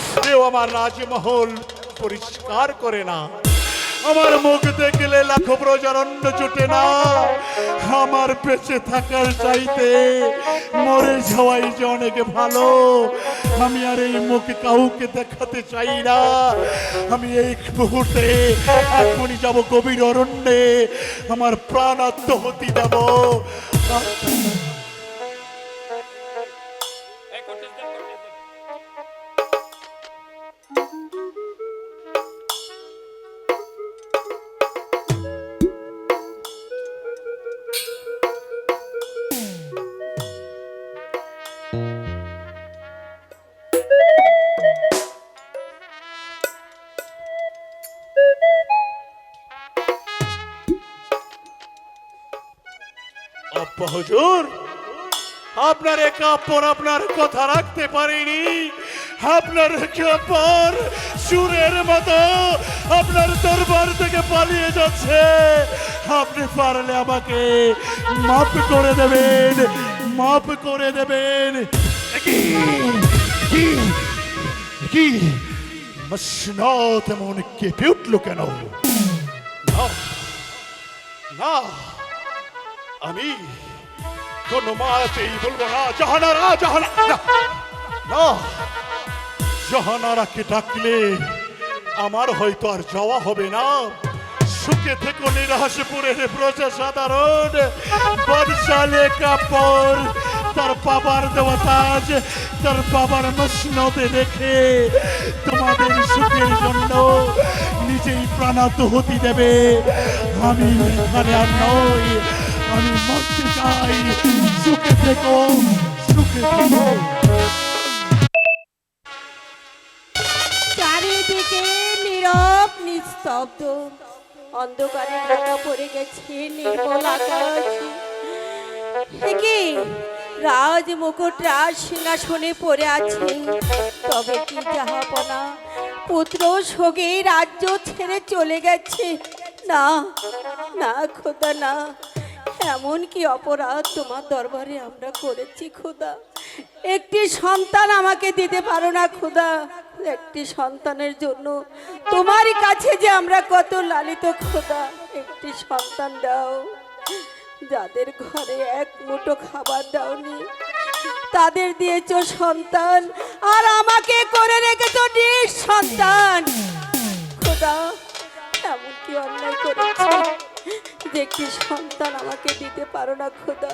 [SPEAKER 1] সেও আমার রাজমহল পরিষ্কার করে না। আমার মুখ দেখলে লাখো প্রজার অন্ন জুটে না। আমার বেঁচে থাকার চাইতে মরে যাওয়াই যে অনেক ভালো। আমি আর এই মুখ কাউকে দেখাতে চাই না। আমি এই মুহূর্তে এখনই যাব গভীর অরণ্যে, আমার প্রাণ আত্মহতি দেব। আব্বা হুজুর, আপনার এক কাপড় আপনার কথা রাখতে পারিনি। আপনার কাপড় সুরের মতো আপনার দরবার থেকে পালিয়ে যাচ্ছে। আপনি পারলে আমাকে মাফ করে দেবেন, মাফ করে দেবেন। কি মসনদ এমন কেঁপে উঠল কেন? না না, আমি কোনো মাতেই বলবো না জাহানারা, জাহানারা না। জাহানারাকে ডাকলে আমার হয়তো আর যাওয়া হবে না। সুখে থেকে নিরাশপুরের প্রজা সাধারণ বর্ষালে কাপড় তার বাবার দেওয়া তাজ তার বাবার মসনদে রেখে তোমাদের সুখের জন্য নিজেই প্রাণাহুতি দেবে। আমি এখানে আর নই, আমি মরতে চাই। সুখে থেকো, সুখে থেকো।
[SPEAKER 7] চারিদিকে নীরব নিস্তব্ধ, অন্ধকারে ঢাকা পড়ে গেছে নির্মল আকাশ। কি রাজ মুকুট রাজ সিংহাসনে পড়ে আছে, তবে কি জাহাপনা পুত্র শোকে রাজ্য ছেড়ে চলে গেছে? না না খোদা না, এমন কি অপরাধ তোমার দরবারে আমরা করেছি খোদা? একটি সন্তান আমাকে দিতে পারো না খোদা? একটি সন্তানের জন্য তোমার কাছে যে আমরা কত লালিত খোদা, একটি সন্তান দাও। যাদের ঘরে এক মুঠো খাবার দাওনি তাদের দিয়েছো সন্তান, আর আমাকে করে রেখেছো নিঃসন্তান। খোদা এমন কি অন্যায় করেছি যে একটি সন্তান আমাকে দিতে পারো না খোদা?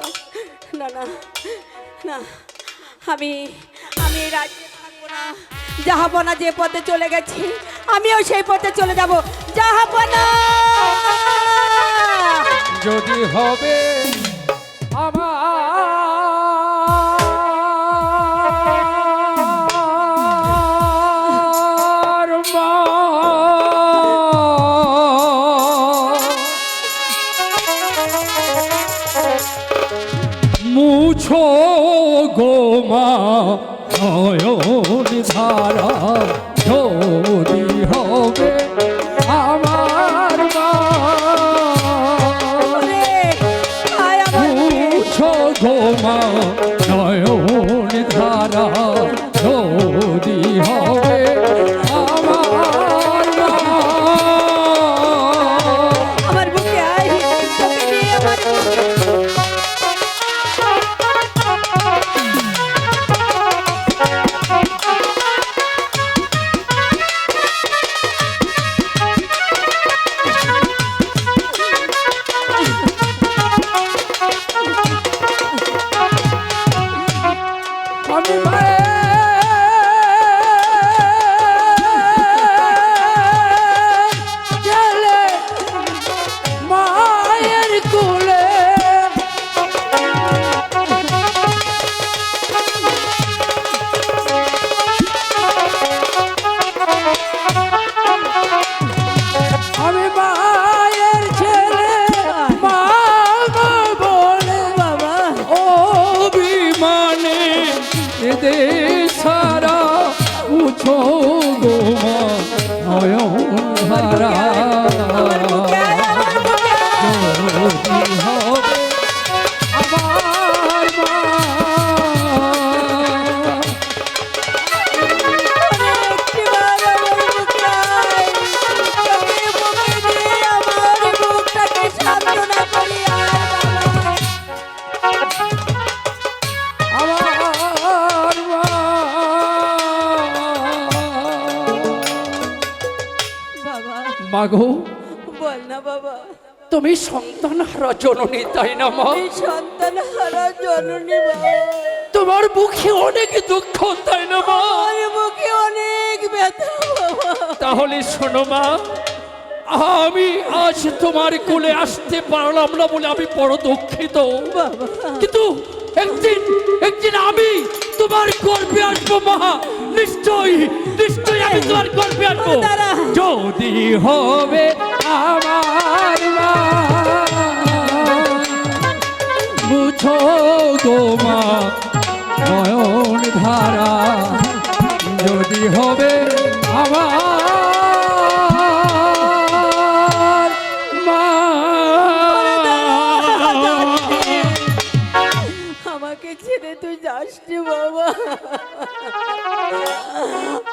[SPEAKER 7] না না না, আমি আমি এই রাজ্যে থাকবো না। জাহাপনা যে পথে চলে গেছি আমিও সেই পথে চলে যাব। জাহাপনা
[SPEAKER 6] যদি হবে আমার মা, মুছো গোমা নয়ন ধারা, যদি হবে আমার মা। মুছো গোমা নয়ন ধারা, যদি হবে আমার মা।
[SPEAKER 7] আমার বুকে আয়, তোকে নিয়ে আমার
[SPEAKER 6] আমি মায়ের ছেলে মা মা বলে
[SPEAKER 7] বাবা
[SPEAKER 6] অভিমানে দে সারা উছো গো মা নয়ন ধারা
[SPEAKER 7] আমার বুকে আয়, আমার বুকে আয়।
[SPEAKER 6] যদি হবে আমার মা
[SPEAKER 7] একটিবার আমার বুকে আয়। তোকে বুকে দিয়ে আমার বুকটাকে সান্ত্বনা করি আয় বাবা।
[SPEAKER 6] আমার মা
[SPEAKER 7] বাবা
[SPEAKER 6] মাগো
[SPEAKER 7] বল না বাবা,
[SPEAKER 6] তুমি সন্তান হারা জননী তাই না মা?
[SPEAKER 7] এই সন্তান হারা জননী বাবা,
[SPEAKER 6] তোমার মুখে অনেক দুঃখ তাই না মা?
[SPEAKER 7] আমার বুকে অনেক ব্যথা বাবা।
[SPEAKER 6] তাহলে শোনো মা, আমি আজ তোমার কোলে আসতে পারলাম না বলে আমি বড় দুঃখিত
[SPEAKER 7] বাবা
[SPEAKER 6] কিন্তু একদিন একদিন আমি তোমার গর্বে আসবো মা, নিশ্চয়ই নিশ্চয়ই আমি তোমার গর্বে আসবো
[SPEAKER 7] দাঁড়া।
[SPEAKER 6] যদি হবে আমার মা বুঝো গো মা নয়ন ধারা যদি হবে আমার মা
[SPEAKER 7] আমাকে ছেড়ে তুই যাস নি বাবা।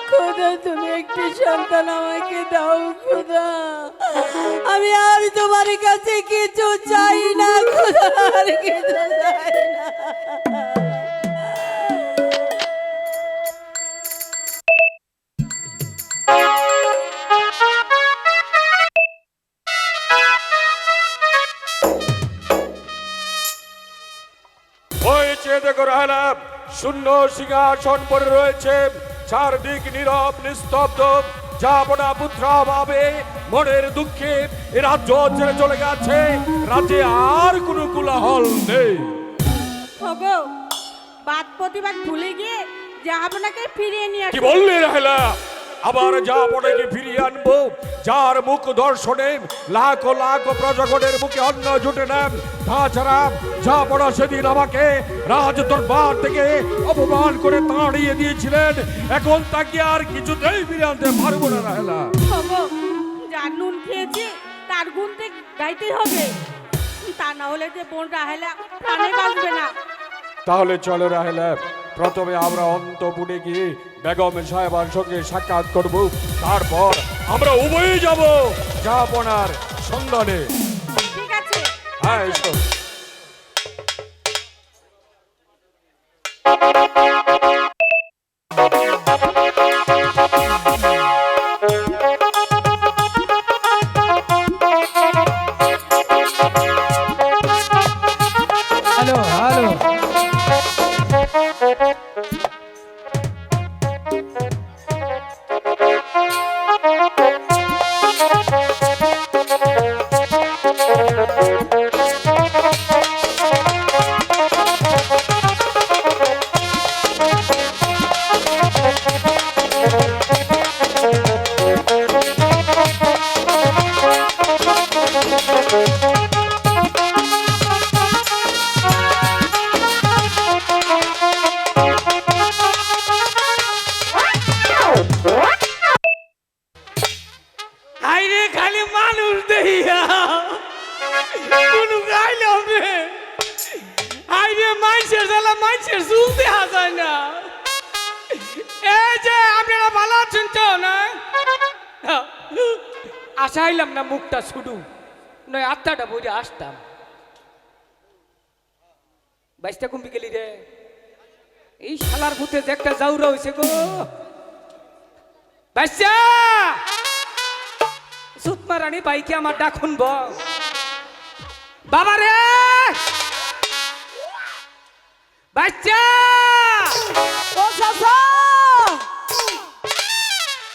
[SPEAKER 7] খোদা তুমি একটি সন্তান আমাকে দাও খোদা, আমি আর তোমার কাছে কিছু চাই না খোদা, আর কিছু চাই না।
[SPEAKER 2] হয়েছে দেখো রাহেলা, শূন্য সিংহাসন পড়ে রয়েছে, চারদিক নীরব নিস্তব্ধ। যাবনা পুত্রা ভাবে মনের দুঃখে এ রাজ্য ছেড়ে চলে গেছে, রাজ্যে আর কোনো কোলাহল নেই।
[SPEAKER 7] ওগো বাদ প্রতিবাদ ভুলে গিয়ে জাহাপনাকে ফিরিয়ে নিয়ে
[SPEAKER 2] কি
[SPEAKER 7] আসো।
[SPEAKER 2] বললি রাহেলা? আবার যাবনাকে ফিরিয়ে আনবো, যার মুখ দর্শনে লাখো লাখো প্রজাগণের মুখে অন্ন জুটে নেন। তাছাড়া যাবনা সেদিন আমাকে রাজ দরবার থেকে অপমান করে তাড়িয়ে দিয়েছিলেন, এখন তাকে আর কিছুতেই ফিরে আনতে পারবো না রাহেলা।
[SPEAKER 7] ওগো যার নুন খেয়েছি তার গুনতে গাইতে হবে, তা না হলে যে বোন রাহেলা প্রাণে বাঁচবে না।
[SPEAKER 2] তাহলে চলো রাহেলা, প্রথমে আমরা অন্তপুরে গিয়ে বেগম সাহেবার সঙ্গে সাক্ষাৎ করব, তারপর আমরা উভয়ে যাব যাবনার সন্ধানে।
[SPEAKER 7] ঠিক আছে
[SPEAKER 2] হ্যাঁ এসো।
[SPEAKER 6] হ্যালো হ্যালো
[SPEAKER 3] আইরে খালি মানুষ দেখিয়া কোনো গাইলাম রে, আইরে মানুষের জ্বালা মানুষের চুল দেখা যায় না। এই যে আপনারা ভালো আছেন তো না? আসাইলাম না মুখটা শুধু, নয় আত্মাটা বইরে আসতাম। বাইশটা কুম্পি গেলি রে, এই শালার ভূতে যে একটা জাউরা হয়েছে গো। বাইশা সুতমা রানী বাইকে আমার ডাক শুনব। বাবা রে বাচ্চা,
[SPEAKER 7] ও চাচা,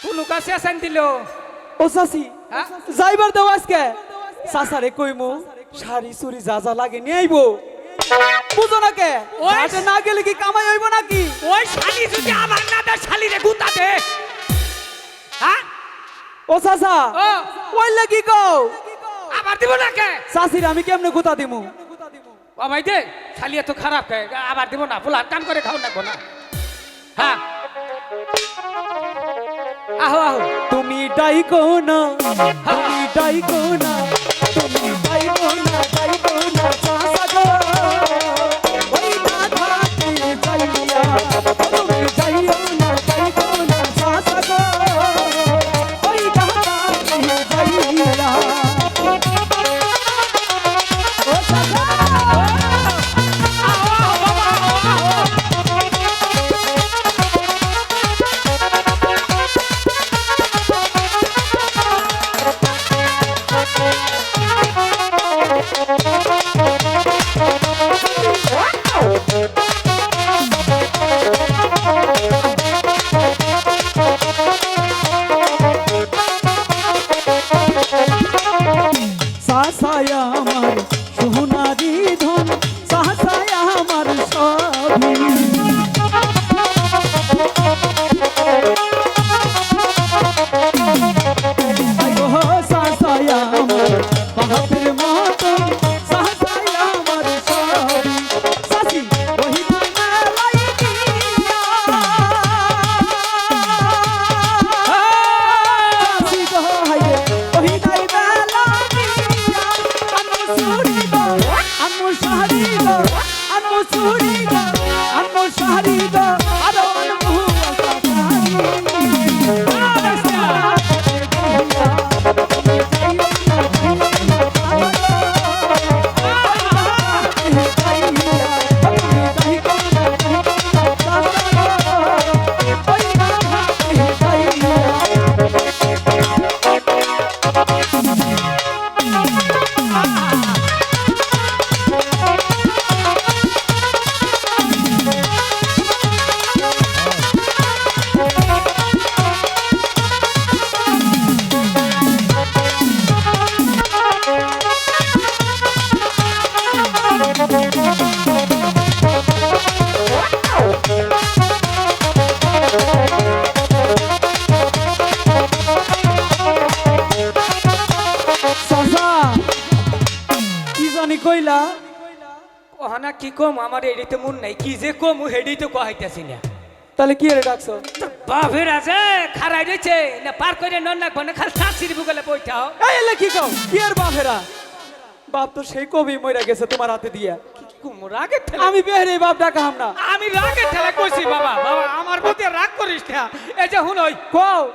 [SPEAKER 3] কোনো কাছে আসান দিল।
[SPEAKER 8] ও চাচি
[SPEAKER 3] হ্যাঁ?
[SPEAKER 8] যাইবার দাও আজকে চাচারে কইমু শাড়ি চুরি যা যা লাগে নিয়ে আইবো, বুঝো না কে?
[SPEAKER 3] ওই-
[SPEAKER 8] হাটে না গেলে কি কামাই হইব নাকি?
[SPEAKER 3] ওই শালি যদি আমার না দেয়, শালি রে গুতা দে।
[SPEAKER 6] হ্যাঁ
[SPEAKER 8] ও চাচা
[SPEAKER 6] ও
[SPEAKER 8] ওই লাগি কও
[SPEAKER 6] আবার দিব না কে
[SPEAKER 8] চাচির আমি কেমনে গুতা দিমু
[SPEAKER 6] ও ভাই দে খালি এত খারাপ কে আবার দিব না বলা কাম করে খাও না না হ্যাঁ আহো আহো
[SPEAKER 8] তুমি ডাইকো না তুমি ডাইকো না তুমি ডাইকো না চাচা গো ওই না থাকি যাইয়া তুমি যাইও না ডাইকো না চাচা গো ওই না থাকি যাইয়া ও চাচা সাসায়া আমার সোনারি ধন সাসায়া আমার সবই আইগো সাসায়া আমার বাপের মতন সাসায়া আমার সবই সাসি ওই মেলাই দিয়া সাসি গো হাইরে ওই নাই মেলা দিয়া আনু সুরি গো আনু সারি গো আনু সুরি গো আনু সারি গো আরো আনু কইলা
[SPEAKER 6] ওহানা কি কম আমার এডিতে মন নাই কি যে কম হেডি তো কহাইতাছি না
[SPEAKER 8] তাহলে কি রে ডাকছো
[SPEAKER 6] বাপের আছে খারাই রইছে না পার করে নন না কোনে খাল সাসির বুগলে বইতাও
[SPEAKER 8] এই এলে কি কও কি আর বাপেরা বাপ তো সেই কবি মইরা গেছে তোমার হাতে দিয়া
[SPEAKER 6] কুমুর আগে ঠেলা
[SPEAKER 8] আমি বেহরে বাপ ডাকা হাম না
[SPEAKER 6] আমি রাগে ঠেলা কইছি বাবা বাবা আমার প্রতি রাগ করিস না এই যে হুনই
[SPEAKER 8] কও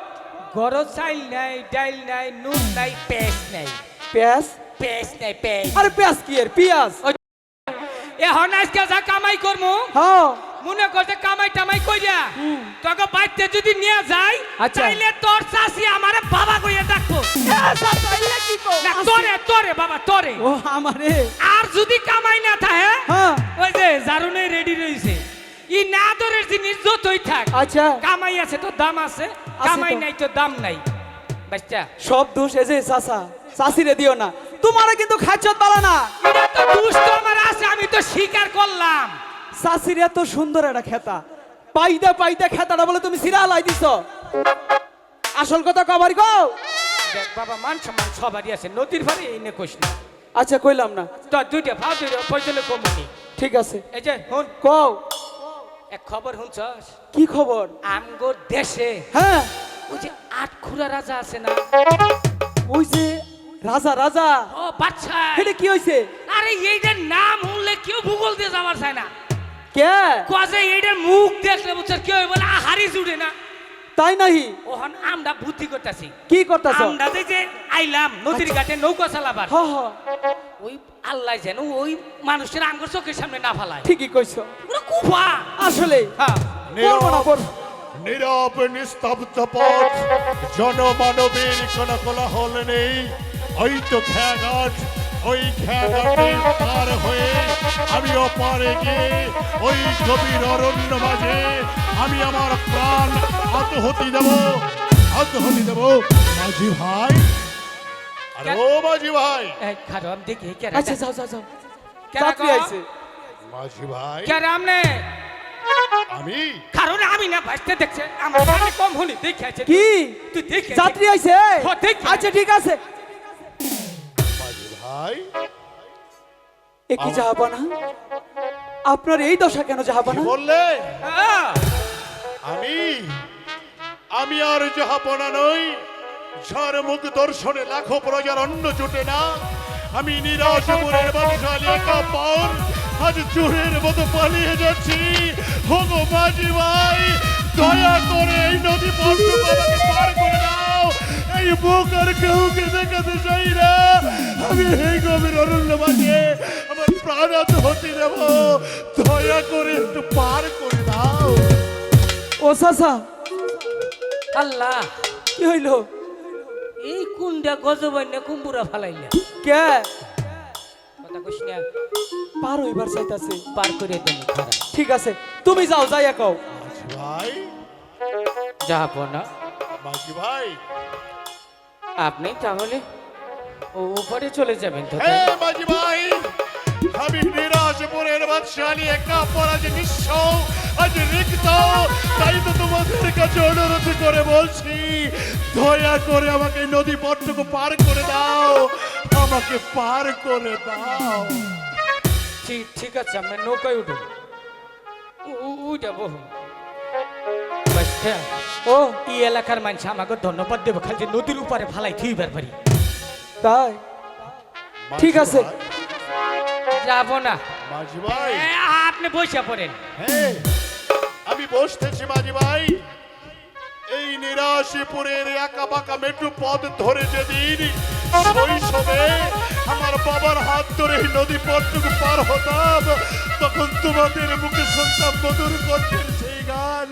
[SPEAKER 6] গরজ চাইল নাই ডাইল নাই নুন নাই পেস্ট নাই
[SPEAKER 8] পেঁয়াজ
[SPEAKER 6] পেস্ট নাই পেস্ট
[SPEAKER 8] আরে পেঁয়াজ কি এর পেঁয়াজ
[SPEAKER 6] এ হনাইসকে যা কামাই করমু
[SPEAKER 8] হ্যাঁ
[SPEAKER 6] মনে করতে কামাই টামাই কইরা তোকে বাইতে যদি নিয়ে যাই
[SPEAKER 8] আচ্ছা।
[SPEAKER 6] তাইলে তোর চাষি আমারে বাবা কইয়া ডাকবো না, তোরে বাবা তোরে
[SPEAKER 8] ও আমারে
[SPEAKER 6] আর যদি কামাই না থাকে
[SPEAKER 8] হ্যাঁ
[SPEAKER 6] ওই যে জারুনে রেডি রইছে ই না দরের জিনিস যতই থাক
[SPEAKER 8] আচ্ছা
[SPEAKER 6] কামাই আছে তো দাম আছে কামাই
[SPEAKER 8] তো।
[SPEAKER 6] নাই তো দাম নাই বাচ্চা
[SPEAKER 8] সব দোষ এই যে চাচা চাচিরে দিও না তোমারে কিন্তু খাচ্ছত পালা না
[SPEAKER 6] এটা তো দুষ্ট আমার আছে আমি তো স্বীকার করলাম
[SPEAKER 8] চাচির এত সুন্দর একটা খেতা পাইদা পাইদা খেতাটা বলে তুমি সিরা লাই দিছ আসল কথা কবার গো
[SPEAKER 6] দেখ বাবা মান সম্মান সবারই আছে নদীর ভারে এই নে কইস না
[SPEAKER 8] আচ্ছা কইলাম না
[SPEAKER 6] তো দুইটা ভাও দুইটা পয়সলে কমনি
[SPEAKER 8] ঠিক আছে
[SPEAKER 6] এই যে হুন
[SPEAKER 8] কও
[SPEAKER 6] এক খবর শুনছস
[SPEAKER 8] কি খবর
[SPEAKER 6] আমগো দেশে
[SPEAKER 8] হ্যাঁ
[SPEAKER 6] ওই যে আটখুরা রাজা আছে না
[SPEAKER 8] ওই যে রাজা রাজা
[SPEAKER 6] ও বাচ্চা
[SPEAKER 8] এটা কি হইছে
[SPEAKER 6] আরে এইটার নাম শুনলে কেউ ভূগোল দিয়ে যাবার চায় না
[SPEAKER 8] কে
[SPEAKER 6] কাজে এইটার মুখ দেখলে বুঝছ কেউ বলে হারি জুড়ে না
[SPEAKER 8] তাই নাহি
[SPEAKER 6] ওহন আমরা বুদ্ধি করতেছি
[SPEAKER 8] কি করতাছ
[SPEAKER 6] আমরা যে আইলাম নদীর ঘাটে নৌকা চালাবার
[SPEAKER 8] হ হ
[SPEAKER 6] ওই আল্লাহ যেন ওই মানুষের আঙ্গুর চোখের সামনে না ফালায়
[SPEAKER 8] ঠিকই কইছো
[SPEAKER 6] পুরো কুফা
[SPEAKER 8] আসলে
[SPEAKER 6] হ্যাঁ
[SPEAKER 8] করবো না করবো
[SPEAKER 1] নীরব নিস্তব্ধ পথ জনমানবের কোনো কোলাহল নেই ওই তো খেয়াঘাট ওই খেয়াঘাটে পার হয়ে আমি ওপারে গিয়ে ওই গভীর অরণ্য মাঝে আমি আমার প্রাণ আত্মহতি দেব মাঝি ভাই আরে ও মাঝি ভাই
[SPEAKER 6] এই খারো আমি দেখি কে
[SPEAKER 8] আচ্ছা যাও যাও যাও
[SPEAKER 6] কেরা
[SPEAKER 8] চাকরি
[SPEAKER 6] গো?
[SPEAKER 8] আইছে
[SPEAKER 1] মাঝি ভাই
[SPEAKER 6] কে রামনে
[SPEAKER 1] আমি
[SPEAKER 6] কারণ আমি না বাঁচতে দেখছে আমার কানে কম হলি দেখে আছে
[SPEAKER 8] কি
[SPEAKER 6] তুই দেখে
[SPEAKER 8] যাত্রী আইছে
[SPEAKER 6] হ্যাঁ, দেখি।
[SPEAKER 8] আচ্ছা ঠিক আছে
[SPEAKER 1] মাঝি ভাই
[SPEAKER 8] এ কি জাহাপানা আপনার এই দশা কেন
[SPEAKER 1] কি
[SPEAKER 8] জাহাপানা
[SPEAKER 1] বললে
[SPEAKER 6] হ্যাঁ।
[SPEAKER 1] আমি আমি আর জাহাপনা নই, ঝড় মুখ দর্শনে লাখো প্রজার অন্ন জুটে না। আমি নিরাশপুরের বাদশালী কাপড় আজ চোরের মতো পালিয়ে যাচ্ছি। হোগো মাঝি ভাই, দয়া করে এই নদী পথটুকু আমাকে পার করে দাও। এই বুক আর কেউকে দেখাতে চাই না। আমি এই গভীর অরণ্য মাঝে আমার প্রাণাত হতে দেব। দয়া করে একটু পার করে দাও।
[SPEAKER 8] ও সাসা
[SPEAKER 6] আল্লাহ
[SPEAKER 8] কি হইলো
[SPEAKER 6] এই কুন্ডা গজবান্য কুম্বুরা ফালাইলা
[SPEAKER 8] কে
[SPEAKER 6] কথা কইস না
[SPEAKER 8] পার হইবার চাইতাছে
[SPEAKER 6] পার করে দেন খারাপ
[SPEAKER 8] ঠিক আছে তুমি যাও যাইয়া কও
[SPEAKER 1] মাঝি ভাই,
[SPEAKER 6] যাবো না
[SPEAKER 1] মাঝি ভাই,
[SPEAKER 6] আপনি তাহলে উপরে চলে যাবেন তো
[SPEAKER 1] হে মাঝি ভাই, আমি নিরাশপুরের বাদশালী একা পরাজ নিঃস্ব, আজ রিক্ত। তাই তো তোমাদের কাছে অনুরোধ করে বলছি, দয়া করে আমাকে এই নদী পথটুকু পার করে দাও। আমাকে পার করে দাও।
[SPEAKER 6] ঠিক আছে আমি নৌকায় উঠুন উইটা বহু
[SPEAKER 8] ও
[SPEAKER 6] এই এলাকার মানুষ আমাকে ধন্যবাদ দেবো খালি যে নদীর উপরে ফালাই থুইবার পারি
[SPEAKER 8] তাই ঠিক আছে
[SPEAKER 6] যাবো না
[SPEAKER 1] মাঝি ভাই,
[SPEAKER 6] আপনি বসে পড়েন
[SPEAKER 1] হ্যাঁ আমি বসতেছি মাঝি ভাই। এই নিরাশিপুরের একা বাঁকা মেট্রো পথ ধরে যেদিন শৈশবে আমার বাবার হাত ধরে এই নদী পথটুকু পার হতাম, তখন তোমাদের মুখে শুনতাম মধুর কণ্ঠের সেই গান।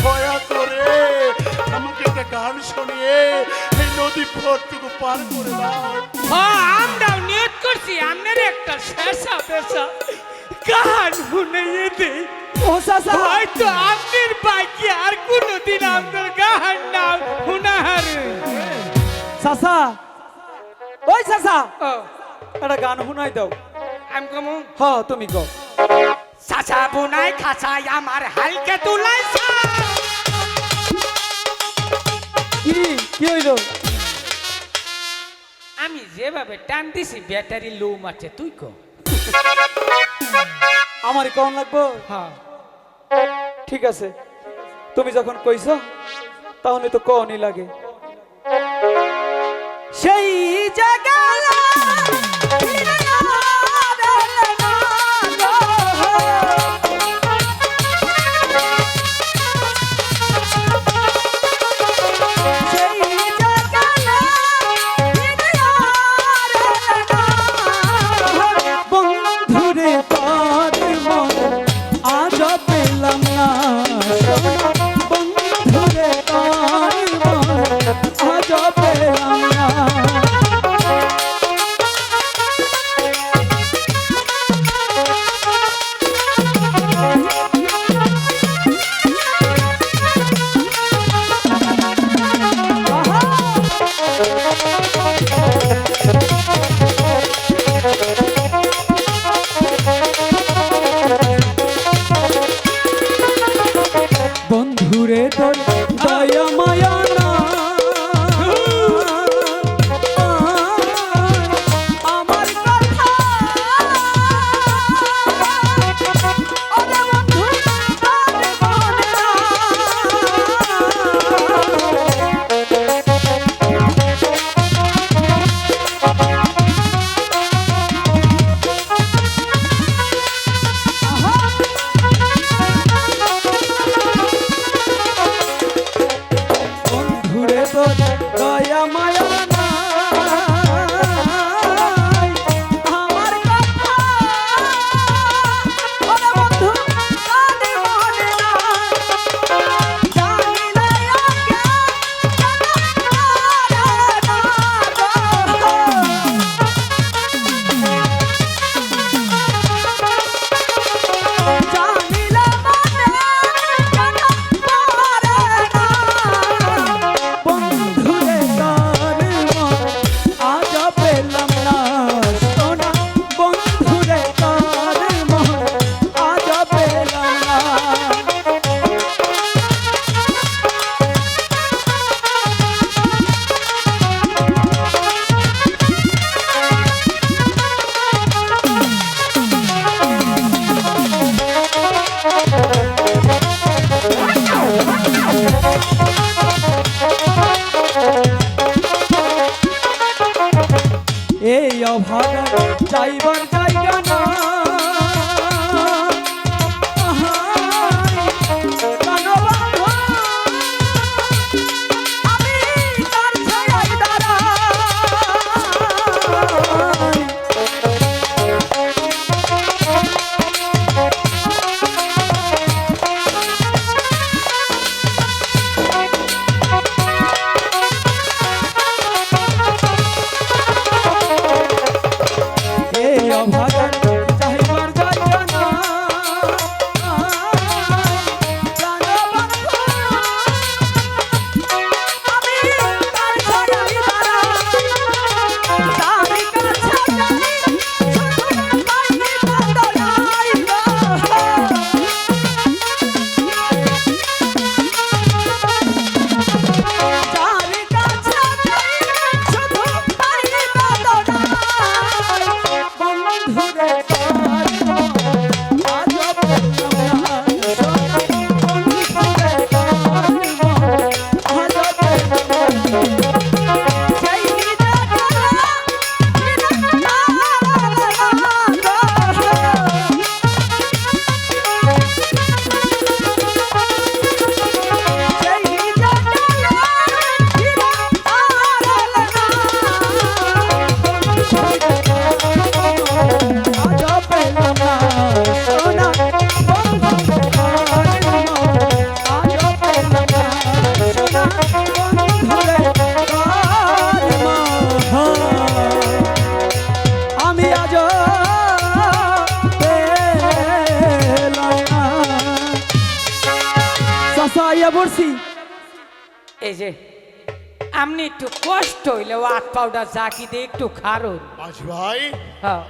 [SPEAKER 1] দয়া করে আমাকে একটা গান শুনিয়ে এই নদী পথটুকু পার করে দাও।
[SPEAKER 6] আমরাও নিয়ত করছি আপনার একটা শেষা পেশা গান শুনিয়ে দিই
[SPEAKER 8] ও সাসা
[SPEAKER 6] হয়তো আপনার বাকি আর কোনোদিন আপনার গান না শোনার
[SPEAKER 8] সাসা ওই সাসা একটা গান শুনাই দাও
[SPEAKER 6] আমি কমু
[SPEAKER 8] হ তুমি কও
[SPEAKER 6] চাচা বোনাই খাঁচাই আমার হালকে তুলাইছা
[SPEAKER 8] কি কি হইলো
[SPEAKER 6] আমি যেভাবে টান দিছি ব্যাটারি লো মারছে তুই কো
[SPEAKER 8] আমার কেমন লাগবো
[SPEAKER 6] হ্যাঁ
[SPEAKER 8] ঠিক আছে তুমি যখন কইছো তাহলে তো কনই লাগে সেই জায়গা বন্ধুরে তার মন আজ পেলাম না বন্ধুরে তার মন আজ পেলাম না বন্ধুরে তোর দয়া মায়া না আমার কথা ওরে বন্ধু তার মনে না বন্ধুরে তোর দয়া মায়া নাই আমার কথা ওরে বন্ধু কানে মনে নাই জানি না আগে জানিলা মনে কেন পারে না বন্ধুরে তার পড়ছি
[SPEAKER 6] এই যে আপনি একটু কষ্ট হইলে হাত পাউডার জাকি দিয়ে একটু খারুন।
[SPEAKER 1] মাঝি ভাই,
[SPEAKER 6] হ্যাঁ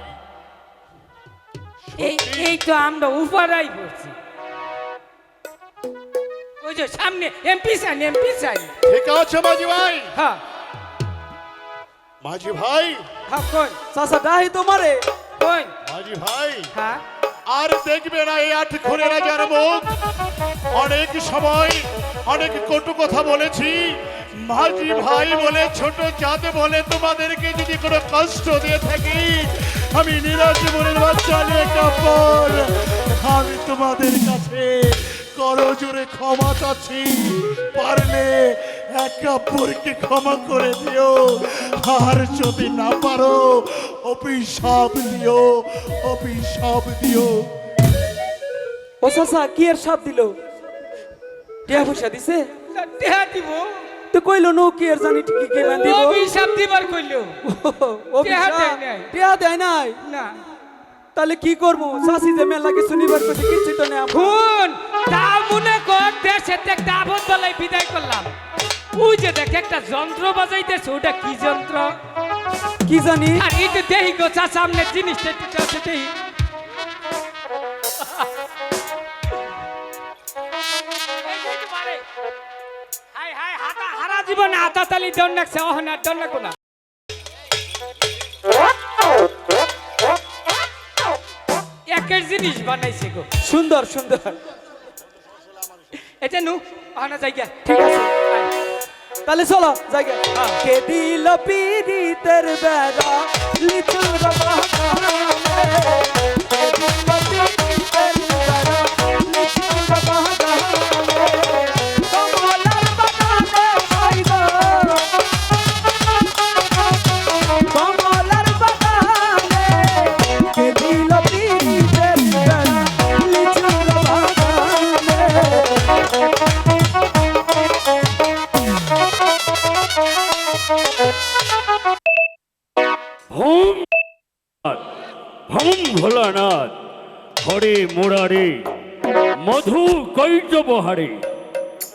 [SPEAKER 6] এই তো আমরা উপরাই পড়ছি। ওই যে সামনে এমপি সাইন।
[SPEAKER 1] ঠিক আছে মাঝি ভাই।
[SPEAKER 6] হ্যাঁ
[SPEAKER 1] মাঝি ভাই,
[SPEAKER 6] হ্যাঁ কোন
[SPEAKER 8] চাচা ডাহি তোমারে
[SPEAKER 6] কোন
[SPEAKER 1] মাঝি ভাই,
[SPEAKER 6] হ্যাঁ
[SPEAKER 1] আর দেখবে না এই 8 খুনের রাজার মুখ। অনেক সময় অনেক কটু কথা বলেছি। মাঝি ভাই বলে, ছোট জাত বলে তোমাদেরকে যদি কোনো কষ্ট দিয়ে থাকি, আমি নিরাজীবনের বাচ্চা নিয়ে কাপড়, আমি তোমাদের কাছে করজোরে ক্ষমা চাচ্ছি। পারলে এক কাপড়কে ক্ষমা করে দিও, আর যদি না পারো অভিশাপ দিও, অভিশাপ দিও।
[SPEAKER 8] ও চাচা কি এর সাপ দিল টিয়া পয়সা দিছে
[SPEAKER 6] দেহা দিব
[SPEAKER 8] তো কইলো নো কি এর জানি কি কে বান দিব
[SPEAKER 6] অভিশাপ দিবার কইলো টিয়া দেয় নাই।
[SPEAKER 8] টিয়া দেয় নাই
[SPEAKER 6] না
[SPEAKER 8] তাহলে কি করবো চাচি যে মেলা কিছু নিবার কইছে কিছু তো নেই
[SPEAKER 6] খুন তা মনে কর দেশে একটা আবদ বলাই বিদায় করলাম। ওই যে দেখ একটা যন্ত্র বাজাইতেছে, ওটা কি যন্ত্র
[SPEAKER 8] কি জানি
[SPEAKER 6] আর এই তো দেহি গো চা সামনে জিনিসটা একটু চাষে দেহি। হারা জীবনে হাতা তালি দণ্ড রাখছে, অহনার দণ্ড রাখো না। একের জিনিস বানাইছে গো,
[SPEAKER 8] সুন্দর সুন্দর
[SPEAKER 6] এটা নু অহনা জায়গা
[SPEAKER 8] ঠিক আছে তাহলে চলো জায়গা কে দিল পিরিতের বেড়া লিচুর বাগানে কে দিল পিরিতের বেড়া লিচুর বাগানে কমলার বাগানে আইগো কমলার বাগানে কে দিল পিরিতের বেড়া লিচুর বাগানে
[SPEAKER 3] ভম ভোলানাথ হরে মুরারে মধু কৈটবহারে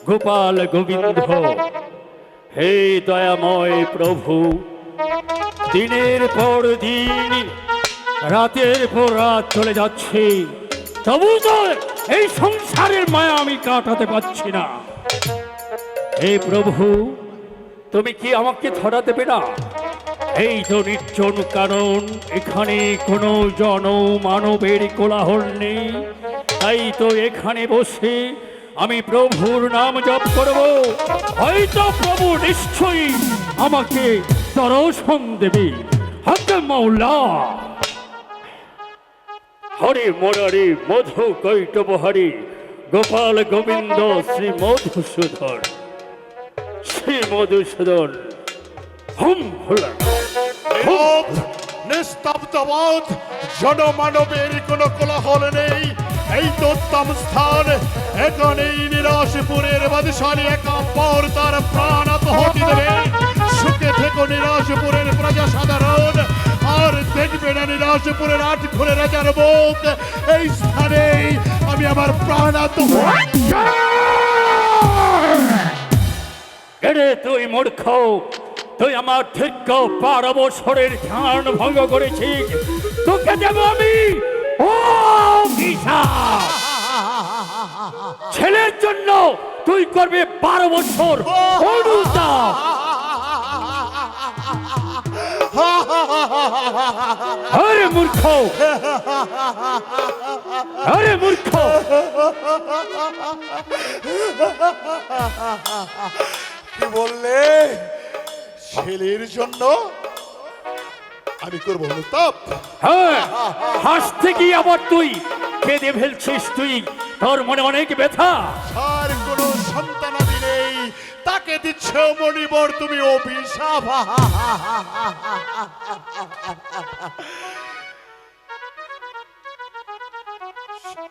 [SPEAKER 3] গোপাল গোবিন্দ। হে দয়াময় প্রভু, দিনের পর দিন রাতের পর রাত চলে যাচ্ছে, তবু তো এই সংসারের মায়া আমি কাটাতে পারছি না। হে প্রভু, তুমি কি আমাকে ধরা দেবে না? এই তো নির্জন কারণ, এখানে কোনো মানবের কোলাহল নেই, তাই তো এখানে বসে আমি প্রভুর নাম জপ করব। হয়তো প্রভু নিশ্চয়ই আমাকে দর্শন দেবে। হক মাওলা। হরে মুরারি মধু কৈটবহারি গোপাল গোবিন্দ শ্রী মধুসূদন, শ্রী মধুসূদন। হুম ভোলা
[SPEAKER 1] নীরব, নিস্তব্ধবোধ, জনমানবের কোনো কোলাহল নেই। এই তো উত্তম স্থান। এখন এই নিরাশপুরের বাদশালী একাম্বর তার প্রাণ আত্মহতি দেবে। সুখে থেকো নিরাশপুরের প্রজা সাধারণ, আর দেখবে না নিরাশপুরের 8 খুনের রাজার মুখ। এই স্থানেই আমি আমার প্রাণ আত্মহতি।
[SPEAKER 3] এরে তুই মূর্খ, তুই আমার দীর্ঘ 12 বছরের ধ্যান ভঙ্গ করেছিস, তোকে দেব আমি অভিশাপ। ছেলের জন্য তুই করবে 12 বছর অনুতাপ। আরে মূর্খ, আরে মূর্খ,
[SPEAKER 1] কি বললে? ছেলের জন্য আমি করবো অনুতাপ?
[SPEAKER 3] হ্যাঁ, হাসতে গিয়ে আবার তুই কেঁদে ফেলছিস। তুই তোর মনে অনেক ব্যথা।
[SPEAKER 1] আর কোনো সন্তানাদি নেই, তাকে দিচ্ছ মণিবর তুমি অভিশাপ।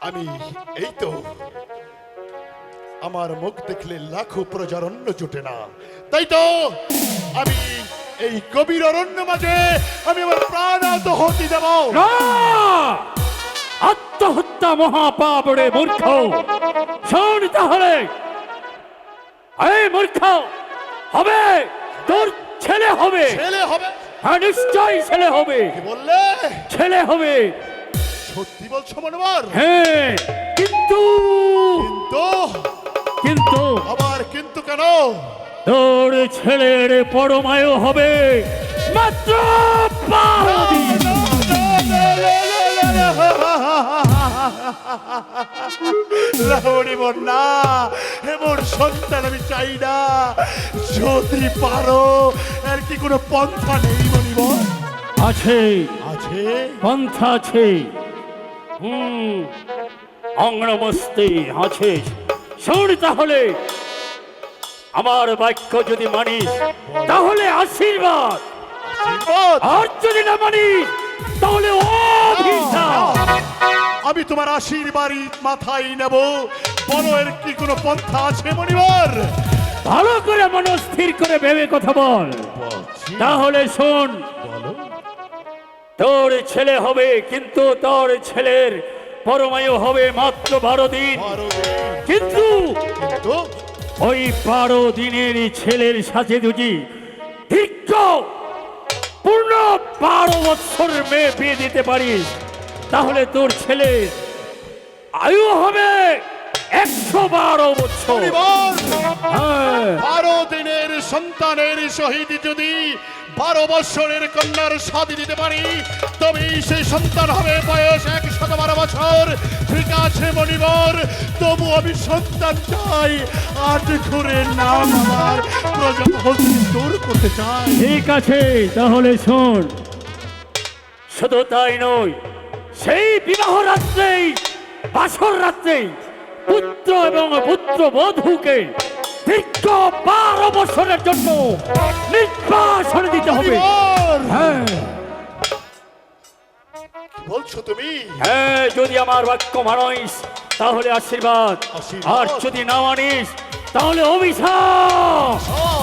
[SPEAKER 1] আমি এই তো, আমার মুখ দেখলে লাখো প্রজার অন্ন জোটে না, তাই তো আমি এই গভীর অরণ্য মাঝে আমি আমার প্রাণ আত্মহতি দেব।
[SPEAKER 3] না! আত্মহত্যা মহাপাপ রে মূর্খ। শোন তাহলে,
[SPEAKER 6] এই মূর্খ, হবে তোর ছেলে হবে।
[SPEAKER 1] ছেলে হবে?
[SPEAKER 6] হ্যাঁ নিশ্চয়ই ছেলে হবে,
[SPEAKER 1] কি বললে?
[SPEAKER 6] ছেলে হবে।
[SPEAKER 1] সত্যি বলছো মনোবর?
[SPEAKER 6] হ্যাঁ কিন্তু
[SPEAKER 1] কিন্তু
[SPEAKER 6] কিন্তু
[SPEAKER 1] আবার কিন্তু কেন?
[SPEAKER 6] তোর ছেলের পরমায়ু হবে মাত্র 12 দিন।
[SPEAKER 1] রাবণী বন্যা, এমন সন্তান আমি চাই না। যদি পারো, এর কি কোনো পন্থা নেই মনিবর?
[SPEAKER 6] আছে
[SPEAKER 1] আছে?
[SPEAKER 6] পন্থা আছে, অঙ্গনমস্তি আছে। শোন তাহলে, আমার বাক্য যদি মানিস তাহলে আশীর্বাদ,
[SPEAKER 1] আশীর্বাদ?
[SPEAKER 6] আর যদি না মানিস তাহলে অভিশাপ।
[SPEAKER 1] আমি তোমার আশীর্বাদ মাথায় নেব। বলো, এর কি কোনো পন্থা আছে মনিবর?
[SPEAKER 6] ভালো করে মন স্থির করে ভেবে কথা বল। তাহলে শোন, তোর ছেলে হবে, কিন্তু তোর ছেলের পরমায়ু হবে মাত্র 12 দিন। কিন্তু
[SPEAKER 1] কিন্তু
[SPEAKER 6] ওই 12 দিনের ছেলের সাথে যদি দীর্ঘ পূর্ণ 12 বছর মেয়ে বিয়ে দিতে পারিস, তাহলে তোর ছেলে আয়ু হবে 112 বছর।
[SPEAKER 1] মনিবর,
[SPEAKER 6] হ্যাঁ
[SPEAKER 1] 12 দিনের সন্তানের সহিত যদি 12 বছরের কন্যার সাথে দিতে পারি, তবে সেই সন্তান হবে বয়স 112 বছর। ঠিক আছে মনিবর, তবু আমি সন্তান চাই। আজ ঘুরে নাম আমার প্রজাপতি দূর করতে চাই।
[SPEAKER 6] ঠিক আছে, তাহলে শোন। শুধু তাই নয়, সেই বিবাহ রাত্রেই, বাসর রাত্রেই পুত্র এবং পুত্র বধূকে দীর্ঘ 12 বছরের জন্য নির্বাসন দিতে হবে।
[SPEAKER 1] মনিবর,
[SPEAKER 6] হ্যাঁ
[SPEAKER 1] কি বলছো তুমি?
[SPEAKER 6] হ্যাঁ, যদি আমার বাক্য মানিস তাহলে আশীর্বাদ,
[SPEAKER 1] আশীর্বাদ।
[SPEAKER 6] আর যদি না মানিস তাহলে অভিশাপ।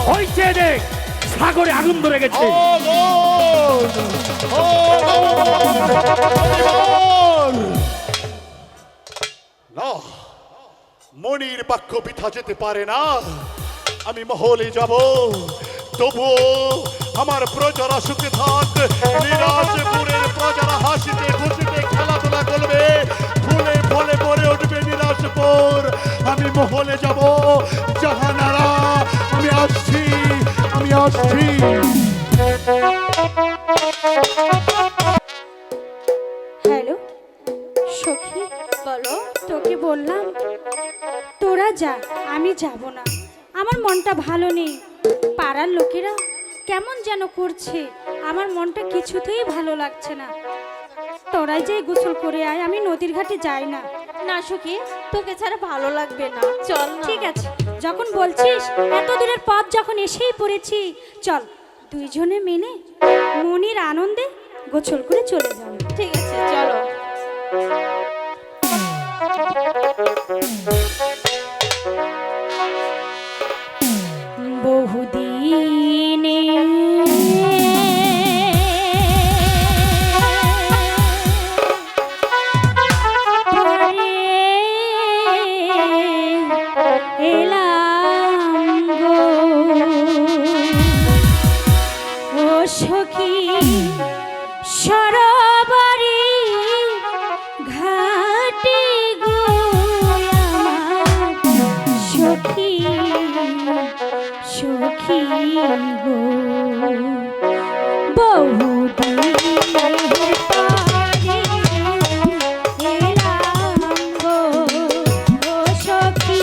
[SPEAKER 6] হয়েছে দেখ, সাগরে আগুন ধরে গেছে।
[SPEAKER 1] না, মনির বাক্য বৃথা যেতে পারে না। আমি মহলে যাব, তবুও আমার প্রজারা সুখে থাক। নিরাজপুরের প্রজারা হাসিতে খুশিতে খেলাধুলা করবে, ফুলে ফলে ভরে উঠবে নিরাজপুর। আমি মহলে যাব, জাহানারা আমি আসছি, আমি আসছি।
[SPEAKER 7] হ্যালো সখী, বলো। তোকে বললাম তোরা যা, আমি যাব না। আমার মনটা ভালো নেই। পাড়ার লোকেরা কেমন যেন করছে, আমার মনটা কিছুতেই ভালো লাগছে না। তোরাই যে গোসল করে আয়, আমি নদীর ঘাটে যাই না।
[SPEAKER 9] না সখী, তোকে ছাড়া ভালো লাগবে না, চল না।
[SPEAKER 7] ঠিক আছে, যখন বলছিস, এত দূরের পথ যখন এসেই পড়েছি, চল দুইজনে মিলে মনির আনন্দে গোসল করে চলে যাব।
[SPEAKER 9] ঠিক আছে চলো।
[SPEAKER 7] বহুদিনে পরে এলাম গো, ও সখী সরোবরে ঘাটে গো আমার সখী, সখী গো। বহুদিনের পরে এলাম গো, ও সখী।